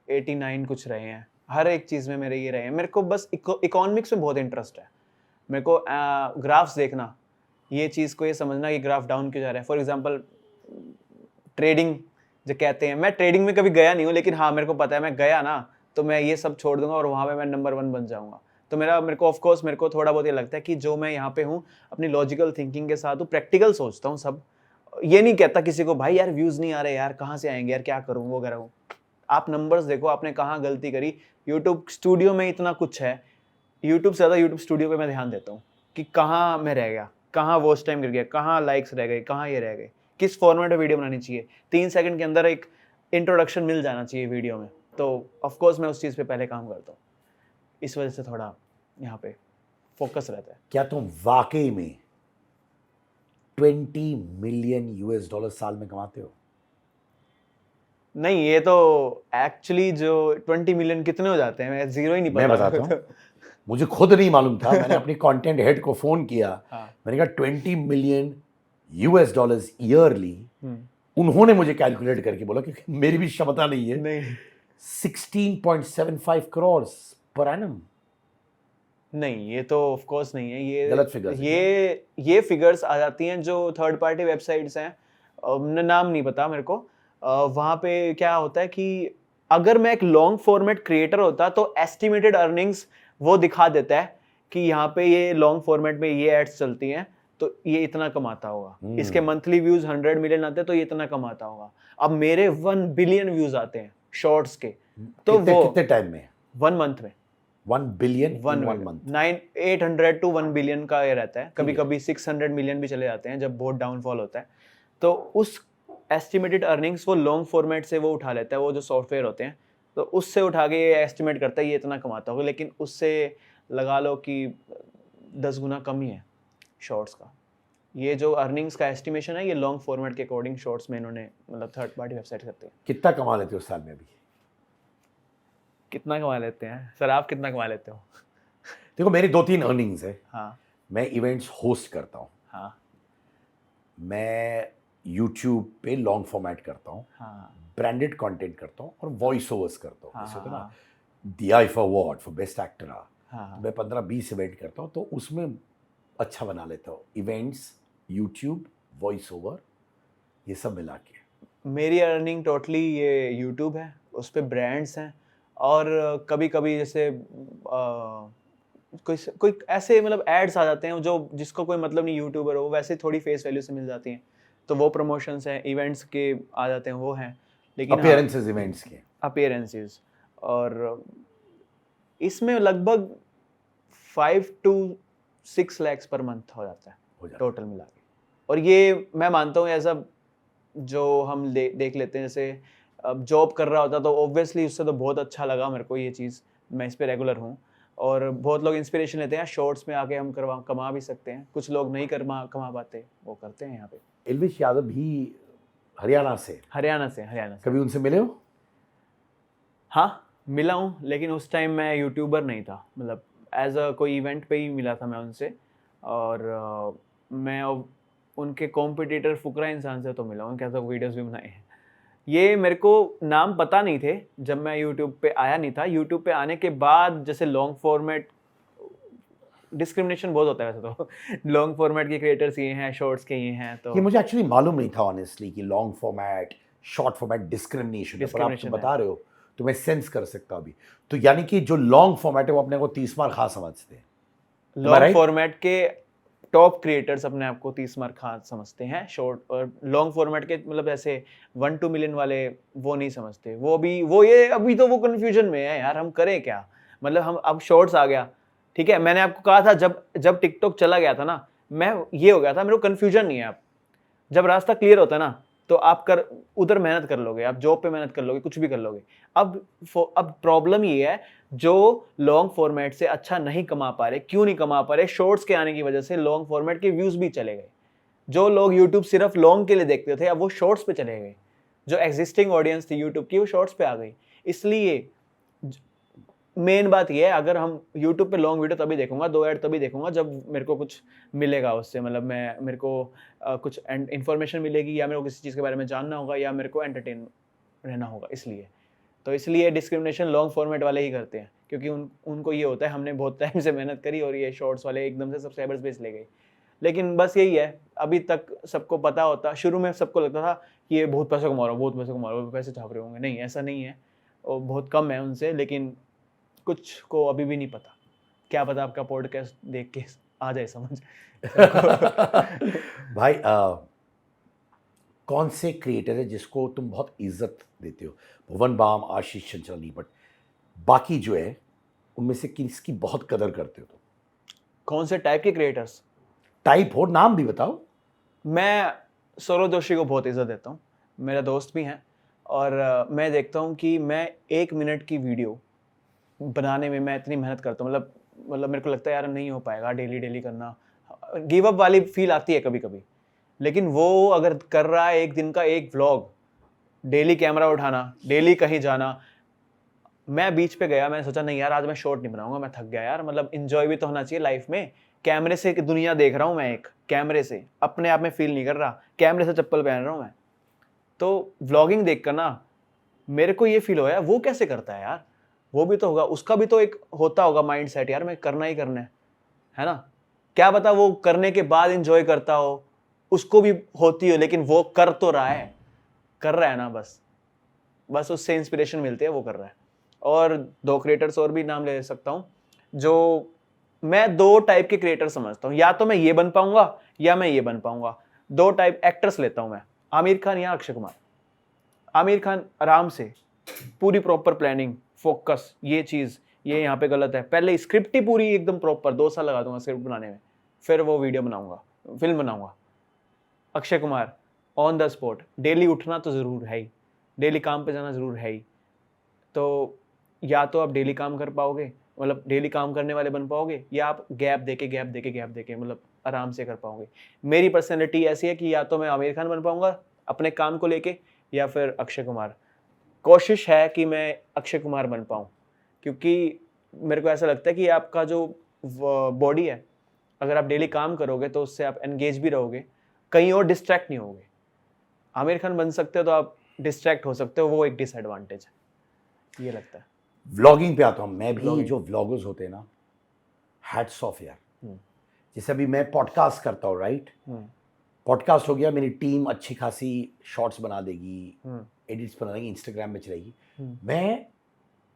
89 कुछ रहे हैं, हर एक चीज़ में मेरे ये रहे हैं। मेरे को बस इकोनॉमिक्स में बहुत इंटरेस्ट है। मेरे को ग्राफ्स देखना, ये चीज़ को ये समझना कि ग्राफ डाउन क्यों जा रहा है। फॉर एग्जांपल ट्रेडिंग जो कहते हैं, मैं ट्रेडिंग में कभी गया नहीं हूँ, लेकिन हाँ मेरे को पता है मैं गया ना तो मैं ये सब छोड़ दूंगा और वहाँ पे मैं नंबर 1 बन जाऊँगा। तो मेरे को ऑफकोर्स मेरे को थोड़ा बहुत ये लगता है कि जो मैं यहाँ पे हूँ अपनी लॉजिकल थिंकिंग के साथ हूँ, प्रैक्टिकल सोचता हूँ सब। ये नहीं कहता किसी को भाई यार व्यूज़ नहीं आ रहे यार, कहाँ से आएंगे यार, क्या करूँ वो करूँ। आप नंबर्स देखो, आपने कहाँ गलती करी। यूट्यूब स्टूडियो में इतना कुछ है, यूट्यूब से ज़्यादा यूट्यूब स्टूडियो पे मैं ध्यान देता हूँ कि कहाँ मैं रह गया, कहाँ वॉच टाइम गिर गया, कहाँ लाइक्स रह गए, कहाँ ये रह गए, किस फॉर्मेट में वीडियो बनानी चाहिए। 3 सेकंड के अंदर एक इंट्रोडक्शन मिल जाना चाहिए वीडियो में। तो ऑफकोर्स मैं उस चीज़ पे पहले काम करता हूँ, इस वजह से थोड़ा यहाँ पे फोकस रहता है। क्या तुम वाकई में 20 मिलियन यूएस डॉलर साल में कमाते हो? नहीं, ये तो एक्चुअली जो 20 मिलियन कितने हो जाते हैं मैं जीरो ही नहीं पता। मैं बताता हूँ, मुझे खुद नहीं मालूम था। मैंने अपनी कंटेंट हेड को फोन किया, हाँ। मैंने कहा 20 मिलियन यूएस डॉलर्स ईयरली। उन्होंने मुझे कैलकुलेट करके बोला, क्योंकि मेरी भी क्षमता नहीं है, नहीं 16.75 करोड़ पर एनम। नहीं, ये तो ऑफ कोर्स नहीं है। ये गलत फिगर्स ये फिगर्स आ जाती हैं जो थर्ड पार्टी वेबसाइट्स हैं, नाम नहीं पता मेरे को। वहाँ पे क्या होता है कि अगर मैं एक लॉन्ग फॉर्मेट क्रिएटर होता तो एस्टिमेटेड अर्निंग्स वो दिखा देता है कि यहाँ पे ये लॉन्ग फॉर्मेट में ये एड्स चलती हैं तो ये इतना कमाता होगा, इसके मंथली व्यूज 100 मिलियन आते हैं तो ये इतना कमाता होगा। अब मेरे 1 बिलियन व्यूज आते हैं शॉर्ट्स के, तो वो कितने टाइम में? 1 मंथ में 1 बिलियन 1 मंथ। 800 to 1 बिलियन का ये रहता है। कभी कभी 600 मिलियन भी चले जाते हैं जब बहुत डाउनफॉल होता है। तो उस एस्टिमेटेड अर्निंग्स वो लॉन्ग फॉर्मेट से वो उठा लेता है, वो जो सॉफ्टवेयर होते हैं, तो उससे उठा के ये एस्टिमेट करता है ये इतना कमाता होगा, लेकिन उससे लगा लो कि 10 गुना कम ही है शॉर्ट्स का। ये जो अर्निंग्स का एस्टिमेशन है ये लॉन्ग फॉर्मेट के अकॉर्डिंग शॉर्ट्स में इन्होंने मतलब थर्ड पार्टी वेबसाइट करते हैं। कितना कमा लेते हो साल में अभी? कितना कमा लेते हैं सर, आप कितना कमा लेते हो? देखो मेरी 2-3 अर्निंग्स है। हाँ मैं इवेंट्स होस्ट करता हूँ, हाँ मैं यूट्यूब पे लॉन्ग फॉर्मेट करता हूँ, हाँ ब्रांडेड कंटेंट करता हूँ और वॉइस ओवर्स करता हूँ। हाँ जैसे होता है ना, हाँ दिया IIFA award for best actor, हाँ तो मैं 15-20 इवेंट करता हूँ, तो उसमें अच्छा बना लेता हूँ। इवेंट्स, यूट्यूब, वॉइस ओवर, ये सब मिला के। मेरी अर्निंग टोटली ये यूट्यूब है, उस पे ब्रांड्स हैं और कभी कभी जैसे कोई कोई ऐसे मतलब एड्स आ जाते हैं जो जिसको कोई मतलब नहीं यूट्यूबर हो, वैसे थोड़ी फेस वैल्यू से मिल जाती हैं, तो वो प्रमोशंस हैं, इवेंट्स के आ जाते हैं, वो हैं। लेकिन हाँ, अपीयरेंसेस इवेंट्स के। अपीयरेंसेस, और इसमें लगभग 5 to 6 lakhs पर मंथ हो जाता है हो जाता टोटल मिला के। और ये मैं मानता हूँ ऐसा, जो हम देख लेते हैं, जैसे अब जॉब कर रहा होता तो ऑब्वियसली उससे तो बहुत अच्छा लगा मेरे को ये चीज़, मैं इस पे रेगुलर हूँ और बहुत लोग इंस्पिरेशन लेते हैं, शॉर्ट्स में आके हम कमा भी सकते हैं, कुछ लोग नहीं कमा पाते, वो करते हैं यहाँ पे। एल्विश यादव भी हरियाणा से, हरियाणा से कभी उनसे मिले हो? हाँ, मिला हूँ, लेकिन उस टाइम मैं यूट्यूबर नहीं था, मतलब एज अ कोई इवेंट पे ही मिला था मैं उनसे। और मैं उनके कॉम्पिटिटर फुकरा इंसान से तो मिला हूँ, क्या तो वीडियोस भी बनाए हैं। ये मेरे को नाम पता नहीं थे जब मैं यूट्यूब पे आया नहीं था। यूट्यूब पे आने के बाद जैसे लॉन्ग फॉर्मेट डिस्क्रिमिनेशन बहुत होता है वैसे तो लॉन्ग फॉर्मेट के क्रिएटर्स ये हैं, शॉर्ट्स के ये हैं, तो ये मुझे एक्चुअली मालूम नहीं था ऑनेस्टली कि long format, short format discrimination है, पर आप Discrimination बता रहे हो तो मैं सेंस कर सकता हूँ अभी। तो यानी कि जो लॉन्ग फॉर्मेट है वो अपने को 30 मार खा समझते हैं। Long right? फॉर्मेट के टॉप क्रिएटर्स अपने आप को 30 मार्क खा समझते हैं। शॉर्ट और लॉन्ग फॉर्मेट के मतलब ऐसे 1-2 मिलियन वाले वो नहीं समझते, वो भी वो ये अभी तो वो कंफ्यूजन में है यार, हम करें क्या? मतलब हम अब शॉर्ट्स आ गया, ठीक है, मैंने आपको कहा था जब जब टिकटॉक चला गया था ना, मैं ये हो गया था, मेरे को कंफ्यूजन नहीं है अब। जब रास्ता क्लियर होता है ना, तो आप कर उधर मेहनत कर लोगे, आप जॉब पे मेहनत कर लोगे, कुछ भी कर लोगे। अब प्रॉब्लम ये है, जो लॉन्ग फॉर्मेट से अच्छा नहीं कमा पा रहे, क्यों नहीं कमा पा रहे? शॉर्ट्स के आने की वजह से लॉन्ग फॉर्मेट के व्यूज भी चले गए। जो लोग यूट्यूब सिर्फ लॉन्ग के लिए देखते थे, अब वो शॉर्ट्स पे चले गए। जो एग्जिस्टिंग ऑडियंस थी यूट्यूब की, वो शॉर्ट्स पे आ गई। इसलिए मेन बात ये है, अगर हम यूट्यूब पे लॉन्ग वीडियो तभी देखूंगा, 2 ऐड तभी देखूंगा जब मेरे को कुछ मिलेगा उससे, मतलब मेरे को कुछ इन्फॉर्मेशन मिलेगी, या मेरे को किसी चीज़ के बारे में जानना होगा, या मेरे को एंटरटेन रहना होगा। इसलिए डिस्क्रिमिनेशन लॉन्ग फॉर्मेट वाले ही करते हैं, क्योंकि उनको ये होता है हमने बहुत टाइम से मेहनत करी और ये शॉर्ट्स वाले एकदम से सब्सक्राइबर्स बेस ले गए। लेकिन बस यही है, अभी तक सबको पता होता, शुरू में सबको लगता था कि ये बहुत पैसे कमा रहा हूँ, बहुत पैसे कमा रहा हूँ, पैसे छाप रहे होंगे। नहीं, ऐसा नहीं है, और बहुत कम है उनसे, लेकिन कुछ को अभी भी नहीं पता। क्या पता आपका पॉडकास्ट देख के आ जाए समझ। भाई कौन से क्रिएटर है जिसको तुम बहुत इज्जत देते हो? भुवन बाम, आशीष चंचलानी, बट बाकी जो है उनमें से किसकी बहुत कदर करते हो तुम? कौन से टाइप के क्रिएटर्स? टाइप हो, नाम भी बताओ। मैं सौरभ जोशी को बहुत इज्जत देता हूँ, मेरा दोस्त भी हैं, और मैं देखता हूँ कि मैं 1 मिनट की वीडियो बनाने में मैं इतनी मेहनत करता हूँ, मतलब मेरे को लगता है यार नहीं हो पाएगा डेली डेली करना, गिव अप वाली फील आती है कभी कभी। लेकिन वो अगर कर रहा है एक दिन का एक व्लॉग, डेली कैमरा उठाना, डेली कहीं जाना। मैं बीच पे गया, मैंने सोचा नहीं यार आज मैं शॉर्ट नहीं बनाऊंगा, मैं थक गया यार, मतलब इंजॉय भी तो होना चाहिए लाइफ में। कैमरे से दुनिया देख रहा हूँ मैं, एक कैमरे से अपने आप में फील नहीं कर रहा, कैमरे से चप्पल पहन रहा हूँ मैं। तो व्लॉगिंग देख कर ना मेरे को ये फील होया, वो कैसे करता है यार, वो भी तो होगा, उसका भी तो एक होता होगा माइंड सेट, यार मैं करना ही करना है ना। क्या पता वो करने के बाद इंजॉय करता हो, उसको भी होती हो, लेकिन वो कर तो रहा है, कर रहा है ना, बस उससे इंस्पिरेशन मिलती है, वो कर रहा है। और 2 क्रिएटर्स और भी नाम ले सकता हूँ, जो मैं 2 टाइप के क्रिएटर समझता हूँ, या तो मैं ये बन पाऊंगा या मैं ये बन पाऊंगा। 2 टाइप एक्टर्स लेता हूँ मैं, आमिर खान या अक्षय कुमार। आमिर खान आराम से पूरी प्रॉपर प्लानिंग, फोकस, ये चीज़ ये यहाँ पे गलत है, पहले स्क्रिप्ट ही पूरी एकदम प्रॉपर 2 साल लगा दूंगा स्क्रिप्ट बनाने में, फिर वो वीडियो बनाऊंगा, फिल्म बनाऊंगा। Akshay Kumar on the spot, daily उठना तो ज़रूर है ही, डेली काम पे जाना ज़रूर है ही। तो या तो आप डेली काम कर पाओगे, मतलब डेली काम करने वाले बन पाओगे, या आप गैप देके मतलब आराम से कर पाओगे। मेरी पर्सनैलिटी ऐसी है कि या तो मैं आमिर खान बन पाऊंगा अपने काम को लेके, या फिर अक्षय कुमार। कोशिश है कि मैं अक्षय कुमार बन पाऊँ, क्योंकि मेरे को ऐसा लगता है कि आपका जो बॉडी है, अगर आप डेली काम करोगे तो उससे आप एंगेज भी रहोगे, कहीं और डिस्ट्रैक्ट नहीं होगे। आमिर खान बन सकते हो तो आप डिस्ट्रैक्ट हो सकते हो, वो एक डिसएडवांटेज है, ये लगता है। व्लॉगिंग पे आता हूँ मैं भी। Vlogging। जो व्लॉगर्स होते हैं ना, हैट्स ऑफ यार। हम्म, जैसे अभी मैं पॉडकास्ट करता हूँ, राइट? हम्म, पॉडकास्ट हो गया, मेरी टीम अच्छी खासी शॉर्ट्स बना देगी, हम्म, एडिट्स बना देगी, इंस्टाग्राम में चलेगी। हम्म, मैं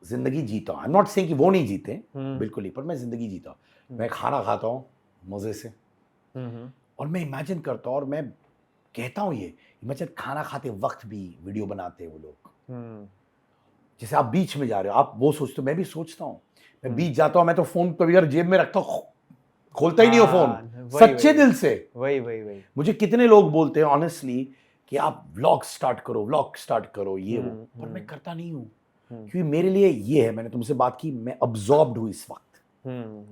जिंदगी जीता हूँ। आई एम नॉट सेइंग कि वो नहीं जीते, हम्म, बिल्कुल नहीं, पर मैं जिंदगी जीता हूँ। मैं खाना खाता हूँ मज़े से, हम्म, और मैं इमेजिन करता हूँ, और मैं कहता हूँ ये इमेजिन खाना खाते वक्त भी वीडियो बनाते हैं वो लोग। हम्म, जैसे आप बीच में जा रहे हो, आप वो सोचते हो, मैं भी सोचता हूँ। मैं हम्म। बीच जाता हूँ, मैं तो फोन कभी अगर जेब में रखता हूँ, खोलता ही नहीं हो फोन, हाँ, वही सच्चे वही दिल से। वही। मुझे कितने लोग बोलते हैं ऑनेस्टली कि आप व्लॉग स्टार्ट करो, व्लॉग स्टार्ट करो, ये वो, पर मैं करता नहीं हूँ। क्योंकि मेरे लिए ये है, मैंने तुमसे बात की, मैं अब्जॉर्ब्ड हूँ इस वक्त,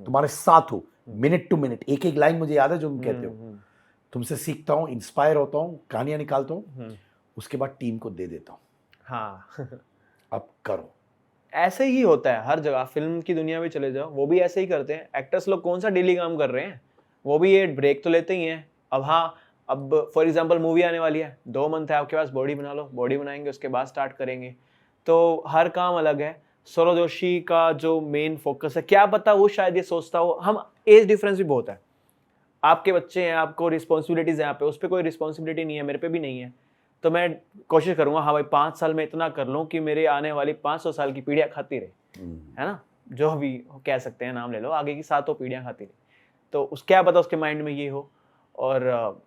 तुम्हारे साथ हूँ, मिनट टू मिनट, एक एक लाइन मुझे याद है जो तुम कहते हो। तुमसे सीखता हूँ, इंस्पायर होता हूँ, कहानियां निकालता हूँ, उसके बाद टीम को दे देता हूँ, हाँ। अब करो। ऐसे ही होता है हर जगह, फिल्म की दुनिया में चले जाओ, वो भी ऐसे ही करते हैं। एक्टर्स लोग कौन सा डेली काम कर रहे हैं, वो भी ये ब्रेक तो लेते ही हैं। अब हाँ, अब फॉर एग्जांपल मूवी आने वाली है, 2 मंथ है आपके पास, बॉडी बना लो, बॉडी बनाएंगे उसके बाद स्टार्ट करेंगे। तो हर काम अलग है। सौरव जोशी का जो मेन फोकस है, क्या पता वो शायद ये सोचता हो, हम एज डिफरेंस भी बहुत है, आपके बच्चे हैं, आपको रिस्पॉन्सिबिलिटीज है यहाँ पे, उस पर कोई रिस्पॉन्सिबिलिटी नहीं है, मेरे पे भी नहीं है। तो मैं कोशिश करूंगा, हाँ भाई 5 साल में इतना कर लूँ कि मेरे आने वाली 500 साल की पीढ़ियाँ खाती रहे, है ना, जो भी कह सकते हैं, नाम ले लो, आगे की 7 पीढ़ियाँ खाती रहे। तो उस क्या पता उसके माइंड में ये हो, और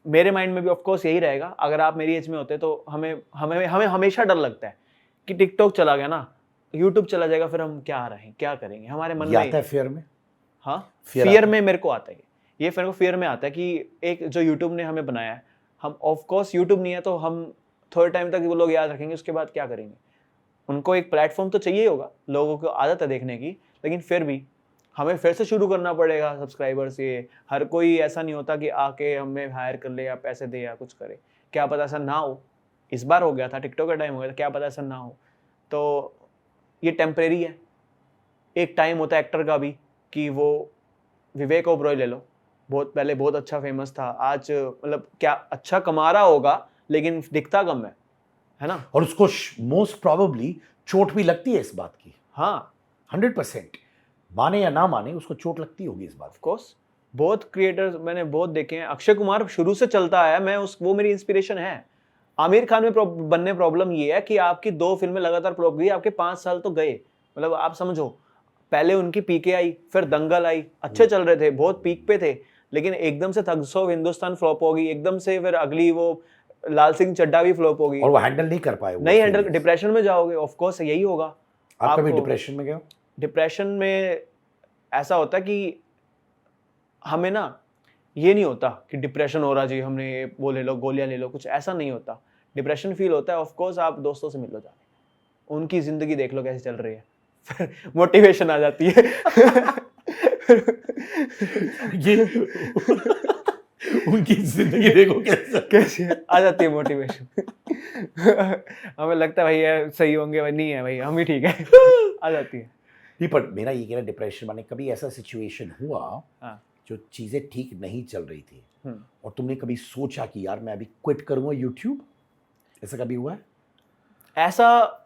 मेरे माइंड में भी ऑफकोर्स यही रहेगा। अगर आप मेरी एज में होते तो हमें हमें हमें हमेशा डर लगता है कि टिकटॉक चला गया ना, यूट्यूब चला जाएगा, फिर हम क्या रहे, क्या करेंगे, हमारे मन ये में आता है फियर में। हाँ, Fear फियर आता में मेरे को आता है ये मेरे को फियर में आता है कि एक जो यूट्यूब ने हमें बनाया है, हम ऑफ कोर्स यूट्यूब नहीं है तो हम थोड़े टाइम तक वो लोग याद रखेंगे, उसके बाद क्या करेंगे। उनको एक प्लेटफॉर्म तो चाहिए होगा, लोगों को आदत है देखने की, लेकिन फिर भी हमें फिर से शुरू करना पड़ेगा सब्सक्राइबर्स। ये हर कोई ऐसा नहीं होता कि आके हमें हायर कर ले या पैसे दे या कुछ करे, क्या पता ऐसा ना हो। इस बार हो गया था, टिकटॉक का टाइम हो गया था, क्या पता ऐसा ना हो। तो ये टेम्परेरी है। एक टाइम होता है एक्टर का भी कि वो, विवेक ओबरॉय ले लो, बहुत पहले बहुत अच्छा फेमस था, आज मतलब क्या अच्छा कमा रहा होगा लेकिन दिखता कम है ना। और उसको मोस्ट प्रोबेबली चोट भी लगती है इस बात की। हाँ, 100%, माने या ना माने, उसको चोट लगती होगी इस बात ऑफ कोर्स। बहुत क्रिएटर्स मैंने बहुत देखे हैं, अक्षय कुमार शुरू से चलता आया, मैं वो मेरी इंस्पिरेशन है। आमिर खान में बनने प्रॉब्लम ये है कि आपकी 2 फिल्में लगातार फ्लॉप गई, आपके 5 साल तो गए। मतलब आप समझो, पहले उनकी पीके आई, फिर दंगल आई, अच्छे चल रहे थे, बहुत पीक पे थे, लेकिन एकदम से थग्स ऑफ हिंदुस्तान फ्लॉप होगी, एकदम से फिर अगली वो लाल सिंह चड्ढा भी फ्लॉप होगी, और वो हैंडल नहीं कर पाए, वो नहीं हैंडल, failures। डिप्रेशन में जाओगे, ऑफ कोर्स यही होगा। आप कभी आपको डिप्रेशन में गए हो? डिप्रेशन में ऐसा होता है कि हमें ना ये नहीं होता कि डिप्रेशन हो रहा जी, हमने वो ले लो, गोलियां ले लो, कुछ ऐसा नहीं होता। डिप्रेशन फील होता है, ऑफ कोर्स आप दोस्तों से मिल लो जाके, उनकी जिंदगी देख लो कैसे चल रही है, फिर मोटिवेशन आ जाती है। ये उनकी जिंदगी देखो कैसे कैसे आ जाती है मोटिवेशन। हमें लगता है भाई ये सही होंगे, भाई नहीं है, भाई हम ही ठीक है, आ जाती है। नहीं, पर मेरा ये कहना, डिप्रेशन माने कभी ऐसा सिचुएशन हुआ हाँ, जो चीजें ठीक नहीं चल रही थी, हम्म। और तुमने कभी सोचा कि यार मैं अभी क्विट करूंगा यूट्यूब, ऐसा कभी हुआ है? ऐसा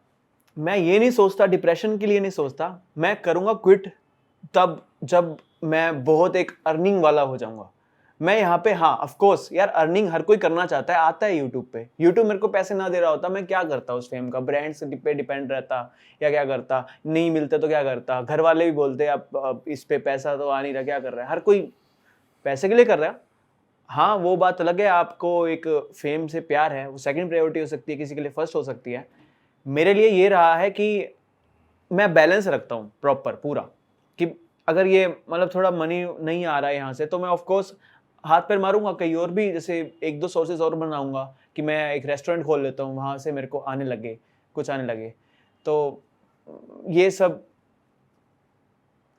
मैं ये नहीं सोचता, डिप्रेशन के लिए नहीं सोचता, मैं करूंगा क्विट तब जब मैं बहुत एक अर्निंग वाला हो जाऊंगा। मैं यहाँ पे, हाँ ऑफ कोर्स यार, अर्निंग हर कोई करना चाहता है, आता है यूट्यूब पे। यूट्यूब मेरे को पैसे ना दे रहा होता, मैं क्या करता उस फेम का, ब्रांड्स पे डिपेंड रहता या क्या करता, नहीं मिलते तो क्या करता, घर वाले भी बोलते अब इस पे पैसा तो आ नहीं रहा, क्या कर रहा है, हर कोई पैसे के लिए कर रहा है। हाँ वो बात अलग है, आपको एक फेम से प्यार है, वो सेकंड प्रायोरिटी हो सकती है, किसी के लिए फर्स्ट हो सकती है। मेरे लिए ये रहा है कि मैं बैलेंस रखता हूँ प्रॉपर पूरा, कि अगर ये मतलब थोड़ा मनी नहीं आ रहा है यहाँ से, तो मैं ऑफ कोर्स हाथ पैर मारूंगा कहीं और भी, जैसे 1-2 सोर्सेज और बनाऊंगा कि मैं एक रेस्टोरेंट खोल लेता हूँ, वहाँ से मेरे को आने लगे, कुछ आने लगे। तो ये सब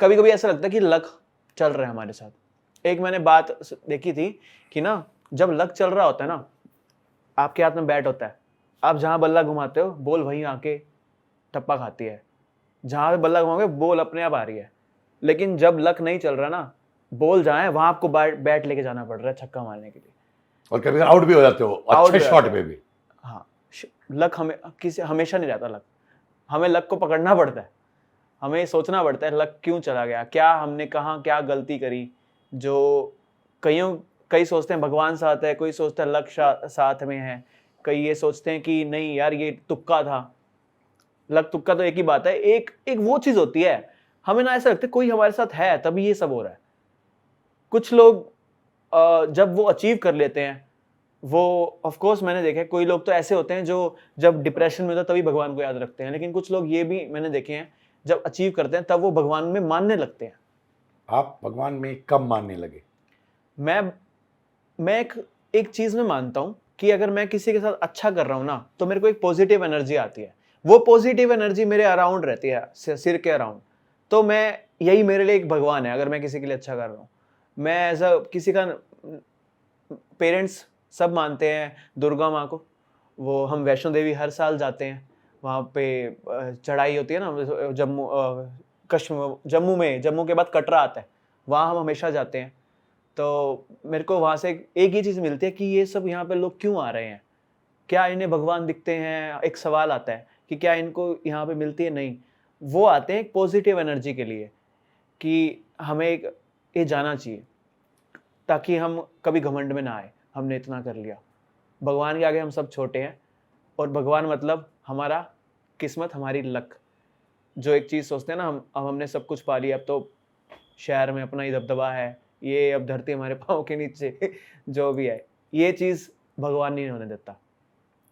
कभी कभी ऐसा लगता है कि लक चल रहा है हमारे साथ। एक मैंने बात देखी थी कि ना, जब लक चल रहा होता है ना, आपके हाथ में बैट होता है, आप जहाँ बल्ला घुमाते हो, बॉल वहीं आके टप्पा खाती है। जहाँ पे बल्ला घुमाओगे बॉल अपने आप आ रही है, लेकिन जब लक नहीं चल रहा ना, बॉल जहाँ है वहाँ आपको बैट लेके जाना पड़ रहा है छक्का मारने के लिए। और कभी आउट भी हो जाते हो Out अच्छे भी शॉट जाते पे हो। भी। हाँ, लक हमेशा नहीं रहता लक, हमें लक को पकड़ना पड़ता है, हमें सोचना पड़ता है लक क्यों चला गया, क्या हमने कहाँ क्या गलती करी। जो कई सोचते हैं भगवान साथ है, कोई सोचता है लक साथ में है, कई ये सोचते हैं कि नहीं यार ये तुक्का था। लक तुक्का तो एक ही बात है, एक वो चीज होती है, हमें ना ऐसा लगता है कोई हमारे साथ है तभी ये सब हो रहा है। कुछ लोग जब वो अचीव कर लेते हैं, वो ऑफ कोर्स मैंने देखा है, कोई लोग तो ऐसे होते हैं जो जब डिप्रेशन में होता तभी भगवान को याद रखते हैं, लेकिन कुछ लोग ये भी मैंने देखे हैं जब अचीव करते हैं तब वो भगवान में मानने लगते हैं। आप भगवान में कब मानने लगे? मैं एक चीज में मानता हूं कि अगर मैं किसी के साथ अच्छा कर रहा हूं ना, तो मेरे को एक पॉजिटिव एनर्जी आती है, वो पॉजिटिव एनर्जी मेरे अराउंड रहती है, सिर के अराउंड। तो मैं यही मेरे लिए एक भगवान है, अगर मैं किसी के लिए अच्छा कर रहा हूँ। मैं एज अ किसी का, पेरेंट्स सब मानते हैं दुर्गा माँ को, वो हम वैष्णो देवी हर साल जाते हैं, वहाँ पे चढ़ाई होती है ना, जम्मू के बाद कटरा आता है, वहाँ हम हमेशा जाते हैं। तो मेरे को वहाँ से एक ही चीज़ मिलती है कि ये सब यहाँ पे लोग क्यों आ रहे हैं, क्या इन्हें भगवान दिखते हैं। एक सवाल आता है कि क्या इनको यहाँ पे मिलती है, नहीं, वो आते हैं एक पॉजिटिव एनर्जी के लिए कि हमें एक ये जाना चाहिए, ताकि हम कभी घमंड में ना आए, हमने इतना कर लिया। भगवान के आगे हम सब छोटे हैं, और भगवान मतलब हमारा किस्मत, हमारी लक। जो एक चीज़ सोचते हैं ना, अब हमने सब कुछ पा लिया, अब तो शहर में अपना ही दबदबा है, ये अब धरती हमारे पाँव के नीचे जो भी है, ये चीज़ भगवान नहीं होने देता।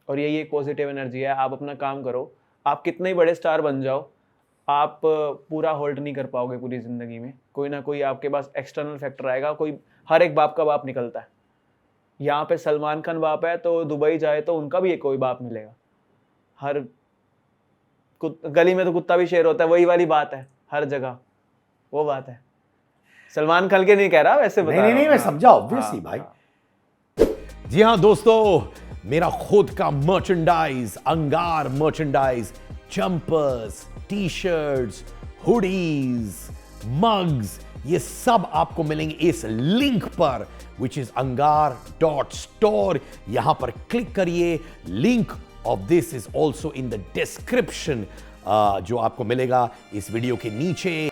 और यही एक पॉजिटिव एनर्जी है। आप अपना काम करो, आप कितने ही बड़े स्टार बन जाओ, आप पूरा होल्ड नहीं कर पाओगे पूरी ज़िंदगी में। कोई ना कोई आपके पास एक्सटर्नल फैक्टर आएगा। कोई, हर एक बाप का बाप निकलता है। यहाँ पे सलमान खान बाप है तो दुबई जाए तो उनका भी एक कोई बाप मिलेगा। हर गली में तो कुत्ता भी शेर होता है, वही वाली बात है हर जगह, वो बात है। सलमान खान के नहीं कह रहा, वैसे बता नहीं, मैं समझा ऑब्वियसली भाई। जी हाँ दोस्तों, मेरा खुद का मर्चेंडाइज, अंगार merchandise, jumpers, T shirts, hoodies, mugs, ये सब आपको मिलेंगे इस लिंक पर, विच इज angar.store। यहां पर क्लिक करिए। Link of this is also in the description, जो आपको मिलेगा इस वीडियो के नीचे।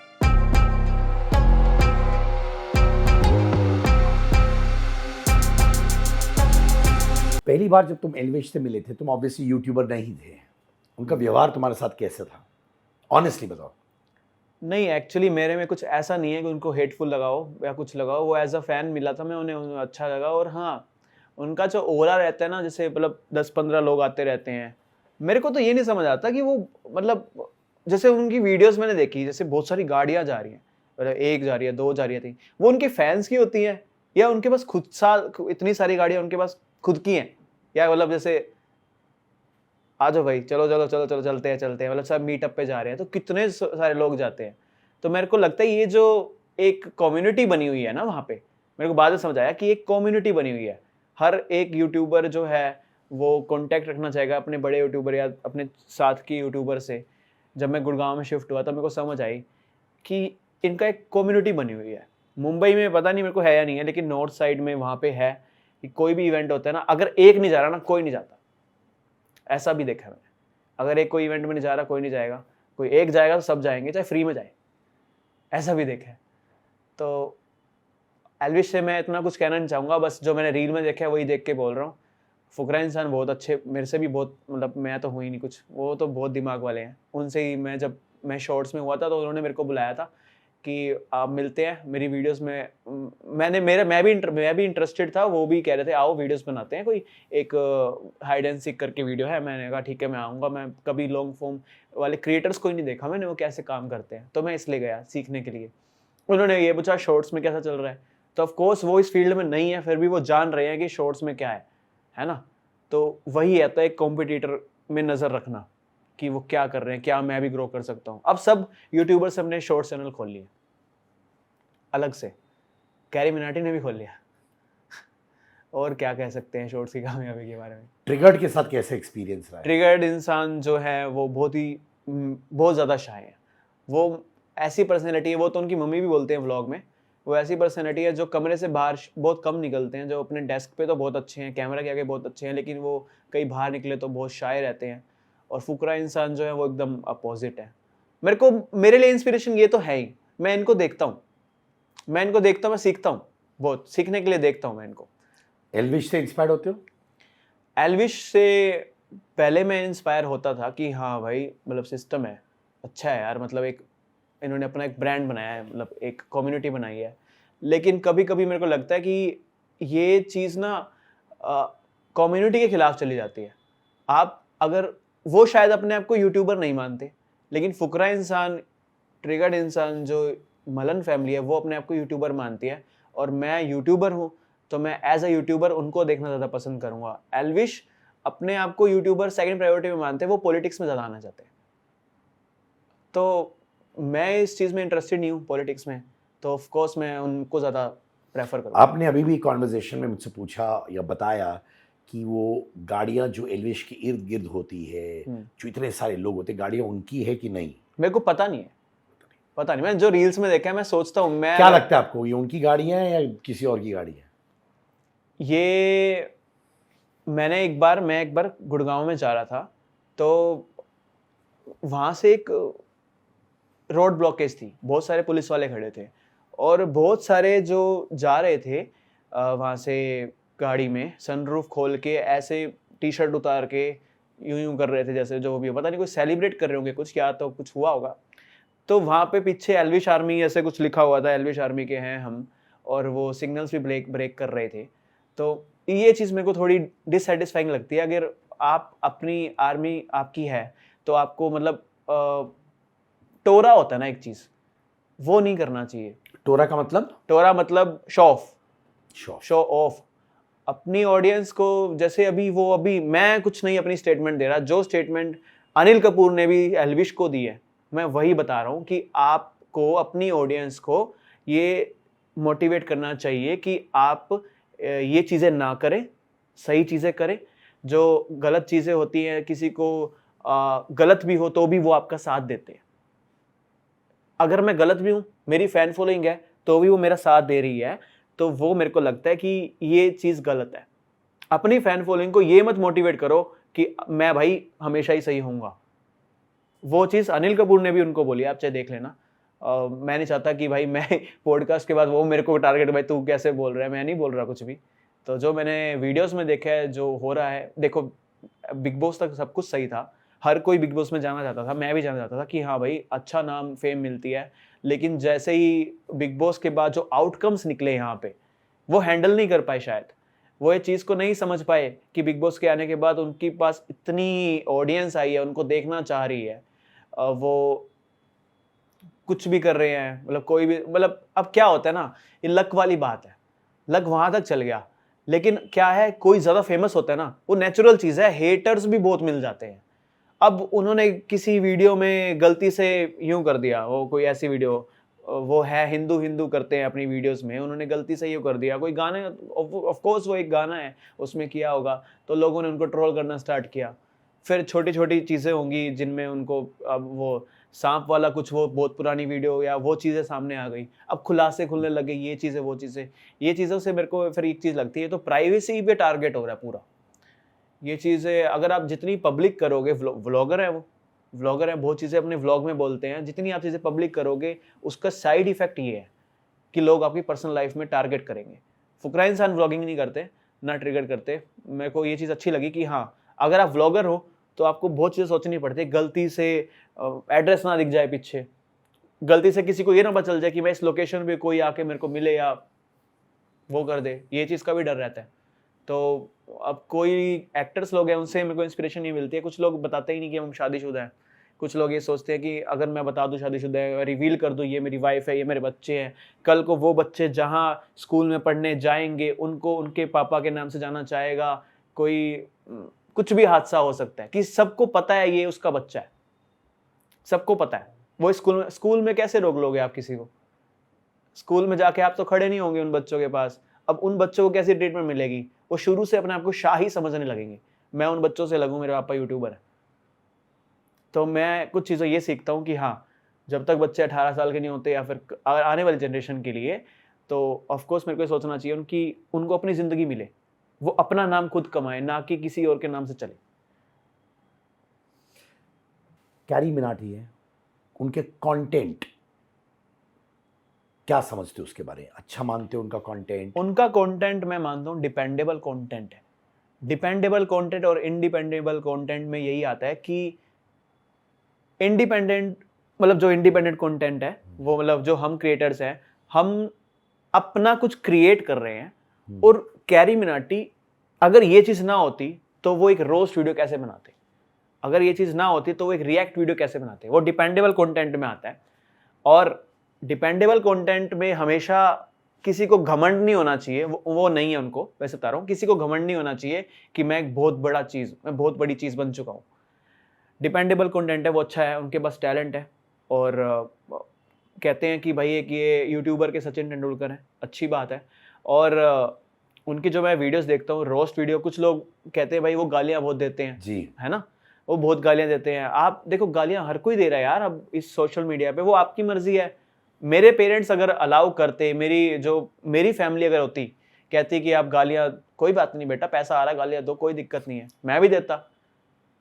पहली बार जब तुम एल्विश से मिले थे, तुम ऑब्वियसली यूट्यूबर नहीं थे, उनका व्यवहार तुम्हारे साथ कैसा था? ऑनेस्टली बताओ। नहीं, एक्चुअली मेरे में कुछ ऐसा नहीं है कि उनको हेटफुल लगाओ या कुछ लगाओ। वो एज अ फैन मिला था मैं उन्हें अच्छा लगा। और हाँ, उनका जो ओरा रहता है ना, जैसे मतलब 10-15 लोग आते रहते हैं, मेरे को तो ये नहीं समझ आता कि वो, मतलब जैसे उनकी वीडियोस मैंने देखी, जैसे बहुत सारी गाड़ियाँ जा रही हैं, मतलब एक जा रही है, 2 जा रही है, वो उनके फैंस की होती हैं या उनके पास इतनी सारी गाड़ियाँ उनके पास खुद की हैं, या मतलब जैसे आ जाओ भाई, चलो चलो चलो चलो चलते हैं, मतलब सब मीटअप पे जा रहे हैं, तो कितने सारे लोग जाते हैं। तो मेरे को लगता है ये जो एक कम्युनिटी बनी हुई है ना वहाँ पे, मेरे को बाद में समझ आया कि एक कम्युनिटी बनी हुई है। हर एक यूट्यूबर जो है वो कांटेक्ट रखना चाहेगा अपने बड़े यूट्यूबर या अपने साथ की यूट्यूबर से। जब मैं गुड़गांव में शिफ्ट हुआ तो मेरे को समझ आई कि इनका एक कम्युनिटी बनी हुई है। मुंबई में पता नहीं मेरे को है या नहीं है, लेकिन नॉर्थ साइड में वहाँ पे है कि कोई भी इवेंट होता है ना, अगर एक नहीं जा रहा ना, कोई नहीं जाता। ऐसा भी देखा मैंने, अगर एक कोई इवेंट में नहीं जा रहा, कोई नहीं जाएगा, कोई एक जाएगा तो सब जाएंगे, चाहे फ्री में जाए। ऐसा भी देखा है। तो एल्विश से मैं इतना कुछ कहना नहीं चाहूँगा, बस जो मैंने रील में देखा है वही देख के बोल रहा हूँ। फुकरा इंसान बहुत अच्छे, मेरे से भी बहुत, मतलब मैं तो हुई नहीं कुछ, वो तो बहुत दिमाग वाले हैं। उनसे ही जब मैं शॉर्ट्स में हुआ था तो उन्होंने मेरे को बुलाया था कि आप मिलते हैं मेरी वीडियोस में। मैं भी इंटरेस्टेड था, वो भी कह रहे थे आओ वीडियोस बनाते हैं, कोई एक हाइड एंड सीक करके वीडियो है। मैंने कहा ठीक है मैं आऊँगा। मैं कभी लॉन्ग फॉर्म वाले क्रिएटर्स को ही नहीं देखा मैंने, वो कैसे काम करते हैं, तो मैं इसलिए गया सीखने के लिए। उन्होंने ये पूछा शॉर्ट्स में कैसा चल रहा है, तो ऑफ कोर्स वो इस फील्ड में नहीं है, फिर भी वो जान रहे हैं कि शॉर्ट्स में क्या है ना। तो वही है, तो एक कॉम्पिटिटर में नज़र रखना कि वो क्या कर रहे हैं, क्या मैं भी ग्रो कर सकता हूँ। अब सब यूट्यूबर्स अपने शॉर्ट चैनल खोल लिए अलग से, कैरी मिनाटी ने भी खोल लिया। और क्या कह सकते हैं शॉर्ट्स की कामयाबी के बारे में। ट्रिगर्ड के साथ कैसे एक्सपीरियंस रहा है? ट्रिगर्ड इंसान जो है वो बहुत ज़्यादा शाय है। वो ऐसी पर्सनैलिटी है, वो तो उनकी मम्मी भी बोलते हैं व्लॉग में, वो ऐसी पर्सनैलिटी है जो कमरे से बाहर बहुत कम निकलते हैं, जो अपने डेस्क पे तो बहुत अच्छे हैं, कैमरा के आगे बहुत अच्छे हैं, लेकिन वो कहीं बाहर निकले तो बहुत शाय रहते हैं। और फुकरा इंसान जो है वो एकदम अपोजिट है। मेरे लिए इंस्पिरेशन ये तो है ही। मैं इनको देखता हूँ, मैं सीखता हूँ, बहुत सीखने के लिए देखता हूँ मैं इनको। एल्विश से इंस्पायर्ड होते हो? एल्विश से पहले मैं इंस्पायर होता था कि हाँ भाई, मतलब सिस्टम है, अच्छा है यार, मतलब एक इन्होंने अपना एक ब्रांड बनाया है, मतलब एक कम्युनिटी बनाई है। लेकिन कभी-कभी मेरे को लगता है कि ये चीज़ ना कम्युनिटी के खिलाफ चली जाती है। आप अगर वो शायद अपने आप को यूट्यूबर नहीं मानते, लेकिन फुकरा इंसान, ट्रिगर्ड इंसान जो मलन फैमिली है, वो अपने आप को यूट्यूबर मानती है, और मैं यूट्यूबर हूँ, तो मैं एज़ अ यूट्यूबर उनको देखना ज़्यादा पसंद करूँगा। एल्विश अपने आप को यूट्यूबर सेकंड प्रायोरिटी में मानते हैं, वो पॉलिटिक्स में ज़्यादा आना चाहते हैं। तो मैं इस चीज़ में इंटरेस्टेड नहीं हूँ पॉलिटिक्स में, तो ऑफ कोर्स मैं उनको ज़्यादा प्रेफर करूँगा। आपने अभी भी कॉन्वर्जेशन में मुझसे पूछा या बताया कि वो गाड़ियां जो एल्विश के इर्द गिर्द होती है, जो इतने सारे लोग होते हैं, गाड़ियां उनकी है कि नहीं? मेरे को पता नहीं है, मैंने जो रील्स में देखा है, मैं सोचता हूँ मैं क्या लगता है आपको, ये उनकी गाड़ियां हैं या किसी और की गाड़ी है? ये मैं एक बार गुड़गांव में जा रहा था, तो वहाँ से एक रोड ब्लॉकेज थी, बहुत सारे पुलिस वाले खड़े थे, और बहुत सारे जो जा रहे थे वहाँ से गाड़ी में सनरूफ खोल के ऐसे टी शर्ट उतार के यूं यूं कर रहे थे, जैसे जो भी पता नहीं कोई सेलिब्रेट कर रहे होंगे कुछ, क्या तो कुछ हुआ होगा। तो वहाँ पे पीछे एल्विश आर्मी ऐसे कुछ लिखा हुआ था, एल्विश आर्मी के हैं हम, और वो सिग्नल्स भी ब्रेक कर रहे थे। तो ये चीज़ मेरे को थोड़ी डिससेटिस्फाइंग लगती है। अगर आप अपनी आर्मी आपकी है, तो आपको मतलब टोरा होता है ना एक चीज़, वो नहीं करना चाहिए। टोरा का मतलब? टोरा मतलब show off, show. Show off अपनी ऑडियंस को। जैसे अभी मैं कुछ नहीं अपनी स्टेटमेंट दे रहा, जो स्टेटमेंट अनिल कपूर ने भी एल्विश को दी है, मैं वही बता रहा हूँ कि आपको अपनी ऑडियंस को ये मोटिवेट करना चाहिए कि आप ये चीज़ें ना करें, सही चीज़ें करें। जो गलत चीज़ें होती हैं, किसी को गलत भी हो तो भी वो आपका साथ देते हैं। अगर मैं गलत भी हूँ, मेरी फैन फॉलोइंग है, तो भी वो मेरा साथ दे रही है, तो वो मेरे को लगता है कि ये चीज़ गलत है। अपनी फैन फॉलोइंग को ये मत मोटिवेट करो कि मैं भाई हमेशा ही सही होऊंगा। वो चीज़ अनिल कपूर ने भी उनको बोली, आप चाहे देख लेना। मैं नहीं चाहता कि भाई मैं पॉडकास्ट के बाद वो मेरे को टारगेट, भाई तू कैसे बोल रहा है, मैं नहीं बोल रहा कुछ भी। तो जो मैंने वीडियोस में देखा है, जो हो रहा है, देखो बिग बॉस तक सब कुछ सही था, हर कोई बिग बॉस में जाना चाहता था, मैं भी जाना चाहता था कि हाँ भाई अच्छा नाम फेम मिलती है। लेकिन जैसे ही बिग बॉस के बाद जो आउटकम्स निकले यहाँ पे, वो हैंडल नहीं कर पाए शायद। वो ये चीज़ को नहीं समझ पाए कि बिग बॉस के आने के बाद उनके पास इतनी ऑडियंस आई है, उनको देखना चाह रही है, वो कुछ भी कर रहे हैं, मतलब कोई भी, मतलब अब क्या होता है ना, ये लक वाली बात है, लक वहां तक चल गया। लेकिन क्या है, कोई ज्यादा फेमस होता है ना, वो नेचुरल चीज है, हेटर्स भी बहुत मिल जाते हैं। अब उन्होंने किसी वीडियो में गलती से यूं कर दिया, वो कोई ऐसी वीडियो, वो है हिंदू हिंदू करते हैं अपनी वीडियोस में, उन्होंने गलती से यूं कर दिया, कोई गाने, ऑफ कोर्स वो एक गाना है उसमें किया होगा, तो लोगों ने उनको ट्रोल करना स्टार्ट किया। फिर छोटी छोटी चीज़ें होंगी जिनमें उनको, अब वो सांप वाला कुछ, वो बहुत पुरानी वीडियो या वो चीज़ें सामने आ गई, अब खुलासे खुलने लगे, ये चीज़ें वो चीज़ें। ये चीज़ों से मेरे को फिर एक चीज़ लगती है, तो प्राइवेसी पे टारगेट हो रहा है पूरा। ये चीज़ें अगर आप जितनी पब्लिक करोगे, व्लॉगर है वो, व्लॉगर है, बहुत चीज़ें अपने व्लॉग में बोलते हैं, जितनी आप चीज़ें पब्लिक करोगे, उसका साइड इफेक्ट ये है कि लोग आपकी पर्सनल लाइफ में टारगेट करेंगे। फुकरा इंसान व्लॉगिंग नहीं करते, ना ट्रिगर करते। मेरे को ये चीज़ अच्छी लगी कि हाँ, अगर आप व्लॉगर हो तो आपको बहुत चीज़ें सोचनी पड़ती है। गलती से एड्रेस ना दिख जाए पीछे, गलती से किसी को ये ना पता चल जाए कि मैं इस लोकेशन पे कोई आके मेरे को मिले या वो कर दे, ये चीज़ का भी डर रहता है। तो अब कोई एक्टर्स लोग हैं, उनसे मेरे को इंस्पिरेशन नहीं मिलती है। कुछ लोग बताते ही नहीं कि हम शादीशुदा हैं। कुछ लोग ये सोचते हैं कि अगर मैं बता दूं शादीशुदा है, रिवील कर दूं ये मेरी वाइफ है, ये मेरे बच्चे हैं, कल को वो बच्चे जहाँ स्कूल में पढ़ने जाएंगे उनको उनके पापा के नाम से जाना चाहेगा, कोई कुछ भी हादसा हो सकता है। कि सबको पता है ये उसका बच्चा है, सबको पता है। वो स्कूल में कैसे रोक लोगे आप किसी को? स्कूल में जाके आप तो खड़े नहीं होंगे उन बच्चों के पास। अब उन बच्चों को कैसी ट्रीटमेंट मिलेगी? वो शुरू से अपने आप को शाही समझने लगेंगे, मैं उन बच्चों से लगूं, मेरे पापा यूट्यूबर है। तो मैं कुछ चीज़ें ये सीखता हूँ कि हाँ, जब तक बच्चे 18 साल के नहीं होते या फिर आने वाली जनरेशन के लिए, तो ऑफ कोर्स मेरे को ये सोचना चाहिए उनको अपनी ज़िंदगी मिले, वो अपना नाम खुद कमाए, ना कि किसी और के नाम से चले। कैरी मिनाटी है, उनके कंटेंट क्या समझते हो उसके बारे में? अच्छा मानते हो उनका कंटेंट? उनका कंटेंट मैं मानता हूँ डिपेंडेबल कंटेंट है। डिपेंडेबल कंटेंट और इंडिपेंडेबल कंटेंट में यही आता है कि इंडिपेंडेंट मतलब जो इंडिपेंडेंट कंटेंट है वो मतलब जो हम क्रिएटर्स हैं, हम अपना कुछ क्रिएट कर रहे हैं। और कैरी मिनाटी अगर ये चीज़ ना होती तो वो एक रोस्ट वीडियो कैसे बनाते, अगर ये चीज़ ना होती तो वो एक रिएक्ट वीडियो कैसे बनाते। वो डिपेंडेबल कंटेंट में आता है। और डिपेंडेबल कंटेंट में हमेशा किसी को घमंड नहीं होना चाहिए, वो नहीं है उनको, वैसे बता रहा हूँ, किसी को घमंड नहीं होना चाहिए कि मैं बहुत बड़ी चीज़ बन चुका हूँ। डिपेंडेबल कंटेंट है, वो अच्छा है, उनके पास टैलेंट है। और कहते हैं कि भाई एक ये यूट्यूबर के सचिन तेंदुलकर हैं, अच्छी बात है। और उनकी जो मैं वीडियोस देखता हूँ, रोस्ट वीडियो, कुछ लोग कहते हैं भाई वो गालियाँ बहुत देते हैं जी, है ना, वो बहुत गालियाँ देते हैं। आप देखो गालियाँ हर कोई दे रहा है यार अब इस सोशल मीडिया पे, वो आपकी मर्जी है। मेरे पेरेंट्स अगर अलाउ करते, मेरी फैमिली अगर होती, कहती कि आप गालियाँ, कोई बात नहीं बेटा, पैसा आ रहा है, गालियाँ दो, कोई दिक्कत नहीं है, मैं भी देता।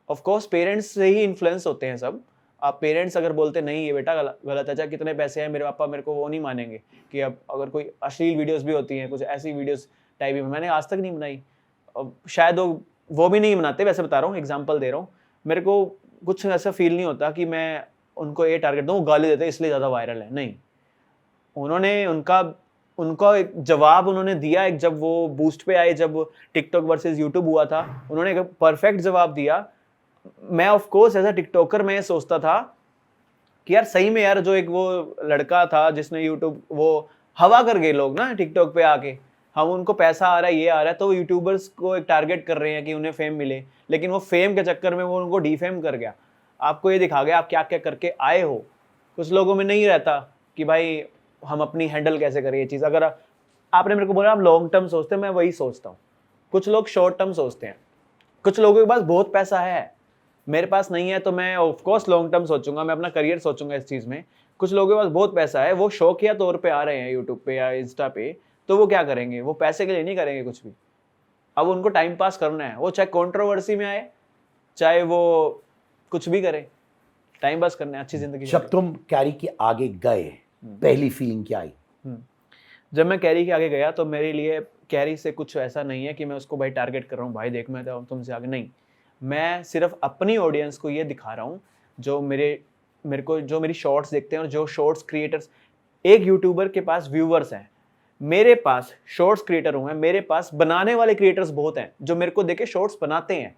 ऑफ कोर्स पेरेंट्स से ही इन्फ्लुएंस होते हैं सब। आप पेरेंट्स अगर बोलते नहीं ये बेटा गलत है, चाहे कितने पैसे हैं, मेरे पापा मेरे को वो नहीं मानेंगे कि अब अगर कोई अश्लील वीडियोस भी होती हैं, कुछ ऐसी वीडियोस टाइप में मैंने आज तक नहीं बनाई। अब शायद वो भी नहीं बनाते, वैसे बता रहा हूँ, एग्जांपल दे रहा हूँ। मेरे को कुछ ऐसा फील नहीं होता कि मैं उनको ये टारगेट दूँ, वो गाली देते इसलिए ज़्यादा वायरल है, नहीं। उन्होंने उनका एक जवाब उन्होंने दिया, एक जब वो बूस्ट पे आए, जब टिकटॉक वर्सेस यूट्यूब हुआ था, उन्होंने एक परफेक्ट जवाब दिया। मैं of course as a TikToker मैं सोचता था कि यार सही में यार जो एक वो लड़का था जिसने यूट्यूब वो हवा कर गए लोग ना टिकटॉक पे आके, हम उनको पैसा आ रहा है, ये आ रहा है, तो यूट्यूबर्स को एक टारगेट कर रहे हैं कि उन्हें फेम मिले, लेकिन वो फेम के चक्कर में वो उनको डिफेम कर गया। आपको ये दिखा गया आप क्या क्या करके आए हो। कुछ लोगों में नहीं रहता कि भाई हम अपनी हैंडल कैसे करें ये चीज़। अगर आपने मेरे को बोला आप लॉन्ग टर्म सोचते हैं, मैं वही सोचता हूँ। कुछ लोग शॉर्ट टर्म सोचते हैं। कुछ लोगों के पास बहुत पैसा है, मेरे पास नहीं है, तो मैं ऑफ कोर्स लॉन्ग टर्म सोचूंगा, मैं अपना करियर सोचूंगा इस चीज़ में। कुछ लोगों के पास बहुत पैसा है, वो शौकिया तौर पे आ रहे हैं यूट्यूब पे या इंस्टा पे, तो वो क्या करेंगे, वो पैसे के लिए नहीं करेंगे कुछ भी। अब उनको टाइम पास करना है, वो चाहे कंट्रोवर्सी में आए, चाहे वो कुछ भी करे, टाइम पास करना है, अच्छी जिंदगी। जब तुम कैरी के आगे गए पहली फीलिंग क्या आई? जब मैं कैरी के आगे गया तो मेरे लिए कैरी से कुछ ऐसा नहीं है कि मैं उसको भाई टारगेट कर रहा हूँ, भाई देख मैं तो तुमसे आगे नहीं। मैं सिर्फ अपनी ऑडियंस को ये दिखा रहा हूँ जो जो मेरी शॉर्ट्स देखते हैं, और जो शॉर्ट्स क्रिएटर्स, एक यूट्यूबर के पास व्यूवर्स हैं, मेरे पास शॉर्ट्स क्रिएटर हूँ, मेरे पास बनाने वाले क्रिएटर्स बहुत हैं जो मेरे को देखे शॉर्ट्स बनाते हैं।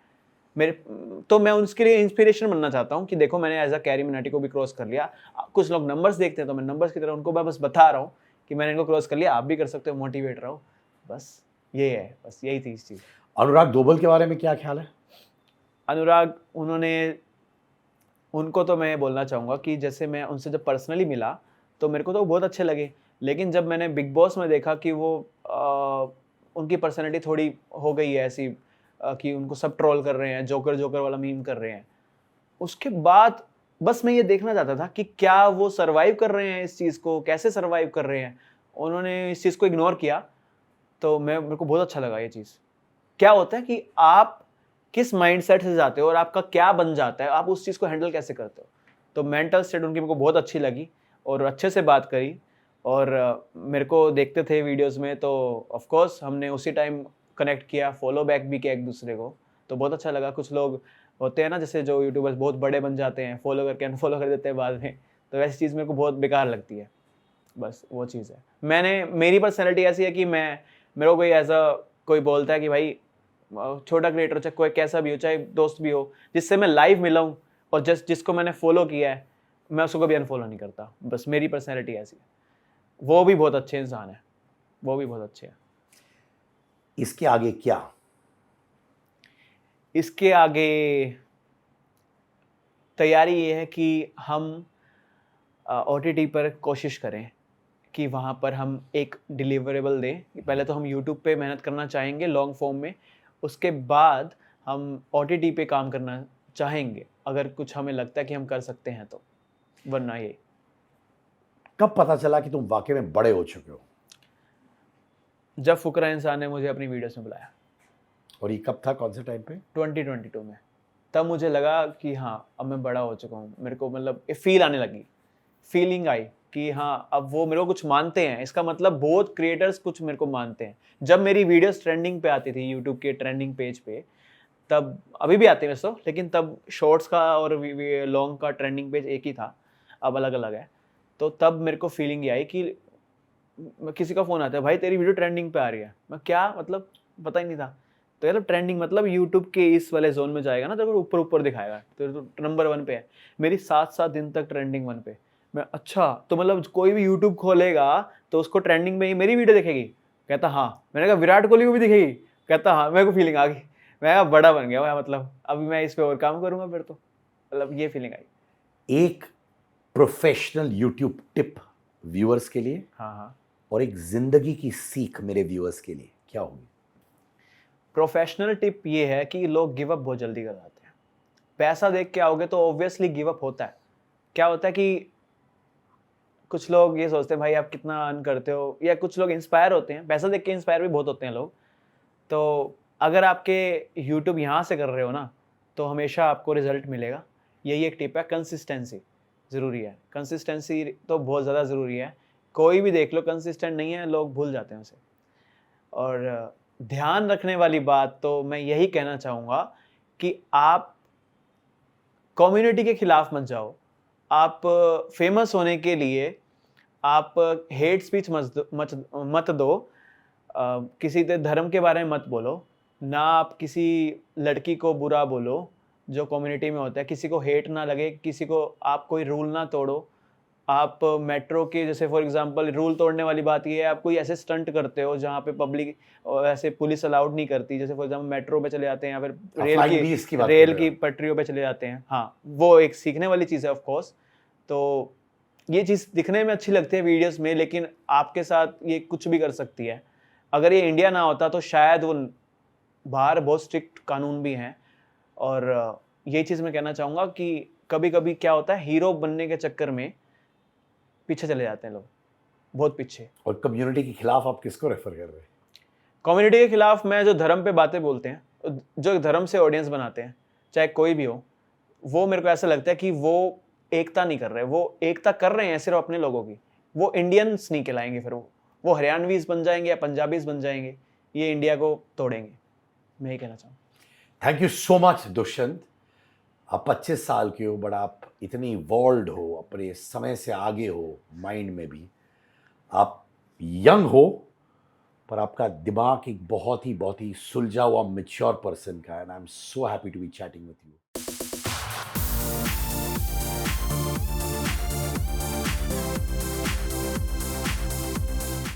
तो मैं उसके लिए इंस्पिरेशन बनना चाहता हूँ कि देखो मैंने एज अ कैरी मिनाटी को भी क्रॉस कर लिया। कुछ लोग नंबर्स देखते हैं तो मैं नंबर्स की तरह उनको मैं बस बता रहा हूँ कि मैंने इनको क्रॉस कर लिया, आप भी कर सकते हो, मोटिवेट रहो, बस ये है, बस यही थी इस चीज़। अनुराग दोबल के बारे में क्या ख्याल है? अनुराग, उनको तो मैं बोलना चाहूँगा कि जैसे मैं उनसे जब पर्सनली मिला तो मेरे को तो बहुत अच्छे लगे, लेकिन जब मैंने बिग बॉस में देखा कि वो उनकी पर्सनैलिटी थोड़ी हो गई है ऐसी कि उनको सब ट्रोल कर रहे हैं, जोकर जोकर वाला मीम कर रहे हैं, उसके बाद बस मैं ये देखना चाहता था कि क्या वो सर्वाइव कर रहे हैं इस चीज़ को, कैसे सर्वाइव कर रहे हैं। उन्होंने इस चीज़ को इग्नोर किया, तो मेरे को बहुत अच्छा लगा ये चीज़। क्या होता है कि आप किस माइंडसेट से जाते हो और आपका क्या बन जाता है, आप उस चीज़ को हैंडल कैसे करते हो। तो मेंटल स्टेट उनकी मेरे को बहुत अच्छी लगी और अच्छे से बात करी, और मेरे को देखते थे वीडियोस में, तो ऑफ कोर्स हमने उसी टाइम कनेक्ट किया, फॉलो बैक भी किया एक दूसरे को, तो बहुत अच्छा लगा। कुछ लोग होते हैं ना जैसे जो यूट्यूबर्स बहुत बड़े बन जाते हैं, फॉलो करके अनफॉलो कर देते हैं बाद में, तो वैसी चीज़ मेरे को बहुत बेकार लगती है। बस वो चीज़ है। मेरी पर्सनैलिटी ऐसी है कि मेरे को कोई ऐसा कोई बोलता है कि भाई छोटा क्रिएटर चाहे कोई कैसा भी हो, चाहे दोस्त भी हो, जिससे मैं लाइव मिला हूँ और जिसको मैंने फॉलो किया है, मैं उसको कभी अनफॉलो नहीं करता। बस मेरी पर्सनैलिटी ऐसी है। वो भी बहुत अच्छे इंसान है, वो भी बहुत अच्छे हैं। इसके आगे क्या? इसके आगे तैयारी ये है कि हम OTT पर कोशिश करें कि वहाँ पर हम एक डिलीवरेबल दें। पहले तो हम यूट्यूब पे मेहनत करना चाहेंगे लॉन्ग फॉर्म में, उसके बाद हम OTT पे काम करना चाहेंगे अगर कुछ हमें लगता है कि हम कर सकते हैं तो, वरना ये कब पता चला कि तुम वाकई में बड़े हो चुके हो? जब फुकरा इंसान ने मुझे अपनी वीडियोस में बुलाया और ये कब था, कौन से टाइम पे? 2022 में, तब मुझे लगा कि हाँ अब मैं बड़ा हो चुका हूँ। मेरे को मतलब फील आने लगी, फीलिंग आई कि हाँ अब वो मेरे को कुछ मानते हैं। इसका मतलब बहुत क्रिएटर्स कुछ मेरे को मानते हैं। जब मेरी वीडियोस ट्रेंडिंग पे आती थी यूट्यूब के ट्रेंडिंग पेज पे, तब अभी भी आते हैं वैसे तो, लेकिन तब शॉर्ट्स का और लॉन्ग का ट्रेंडिंग पेज एक ही था, अब अलग अलग है। तो तब मेरे को फीलिंग ये आई कि किसी का फ़ोन आता है, भाई तेरी वीडियो ट्रेंडिंग पे आ रही है। मैं क्या मतलब, पता ही नहीं था। तो यार ट्रेंडिंग मतलब यूट्यूब के इस वाले जोन में जाएगा ना, तो ऊपर ऊपर दिखाएगा, तो नंबर 1 पे है। मेरी 7-7 दिन तक ट्रेंडिंग 1 पे। मैं अच्छा, तो मतलब कोई भी यूट्यूब खोलेगा तो उसको ट्रेंडिंग में ही मेरी वीडियो दिखेगी? कहता हाँ। मैंने कहा विराट कोहली को भी दिखेगी? कहता हाँ। मेरे को फीलिंग आ गई, मैं कहा बड़ा बन गया भाई, मतलब अभी मैं इस पे और काम करूंगा फिर तो, मतलब ये फीलिंग आई। एक प्रोफेशनल यूट्यूब टिप व्यूअर्स के लिए हाँ, और एक जिंदगी की सीख मेरे व्यूअर्स के लिए क्या होगी? प्रोफेशनल टिप ये है कि लोग गिव अप बहुत जल्दी कर जाते हैं। पैसा देख के आओगे तो ऑब्वियसली गिव अप होता है। क्या होता है कि कुछ लोग ये सोचते हैं भाई आप कितना अर्न करते हो, या कुछ लोग इंस्पायर होते हैं, पैसा देख के इंस्पायर भी बहुत होते हैं लोग। तो अगर आपके यूट्यूब यहाँ से कर रहे हो ना, तो हमेशा आपको रिजल्ट मिलेगा। यही एक टिप है, कंसिस्टेंसी ज़रूरी है। कंसिस्टेंसी तो बहुत ज़्यादा ज़रूरी है। कोई भी देख लो कंसिस्टेंट नहीं है, लोग भूल जाते हैं उसे। और ध्यान रखने वाली बात तो मैं यही कहना चाहूँगा कि आप कम्युनिटी के खिलाफ मत जाओ। आप फेमस होने के लिए आप हेट स्पीच मत दो। किसी धर्म के बारे में मत बोलो। ना आप किसी लड़की को बुरा बोलो जो कम्युनिटी में होता है। किसी को हेट ना लगे, किसी को आप कोई रूल ना तोड़ो। आप मेट्रो के जैसे फॉर एग्जांपल रूल तोड़ने वाली बात ये है, आप कोई ऐसे स्टंट करते हो जहाँ पे पब्लिक ऐसे पुलिस अलाउड नहीं करती, जैसे फॉर एग्जांपल मेट्रो पे चले जाते हैं या फिर Flying Beast की बात कर रेल रहे की हो? पटरियों पे चले जाते हैं। हाँ, वो एक सीखने वाली चीज़ है ऑफ कोर्स। तो ये चीज़ दिखने में अच्छी लगती है वीडियोस में, लेकिन आपके साथ ये कुछ भी कर सकती है। अगर ये इंडिया ना होता तो शायद वो, बाहर बहुत स्ट्रिक्ट कानून भी हैं। और ये चीज़ मैं कहना चाहूँगा कि कभी-कभी क्या होता है, हीरो बनने के चक्कर में पीछे चले जाते हैं लोग, बहुत पीछे। और कम्युनिटी के खिलाफ आप किसको रेफर कर रहे हैं? कम्युनिटी के खिलाफ मैं जो धर्म पे बातें बोलते हैं, जो धर्म से ऑडियंस बनाते हैं, चाहे कोई भी हो, वो मेरे को ऐसा लगता है कि वो एकता नहीं कर रहे। वो एकता कर रहे हैं सिर्फ अपने लोगों की। वो इंडियंस नहीं कहलाएंगे फिर वो हरियाणवीज बन जाएंगे या पंजाबीज बन जाएंगे। ये इंडिया को तोड़ेंगे, मैं ये कहना चाहूँ। Thank you so much Dushyant. आप 25 साल के हो, बट आप इतनी इवॉल्व हो, अपने समय से आगे हो, माइंड में भी आप यंग हो, पर आपका दिमाग एक बहुत ही सुलझा हुआ मैच्योर पर्सन का है। And I am so happy to be chatting with you.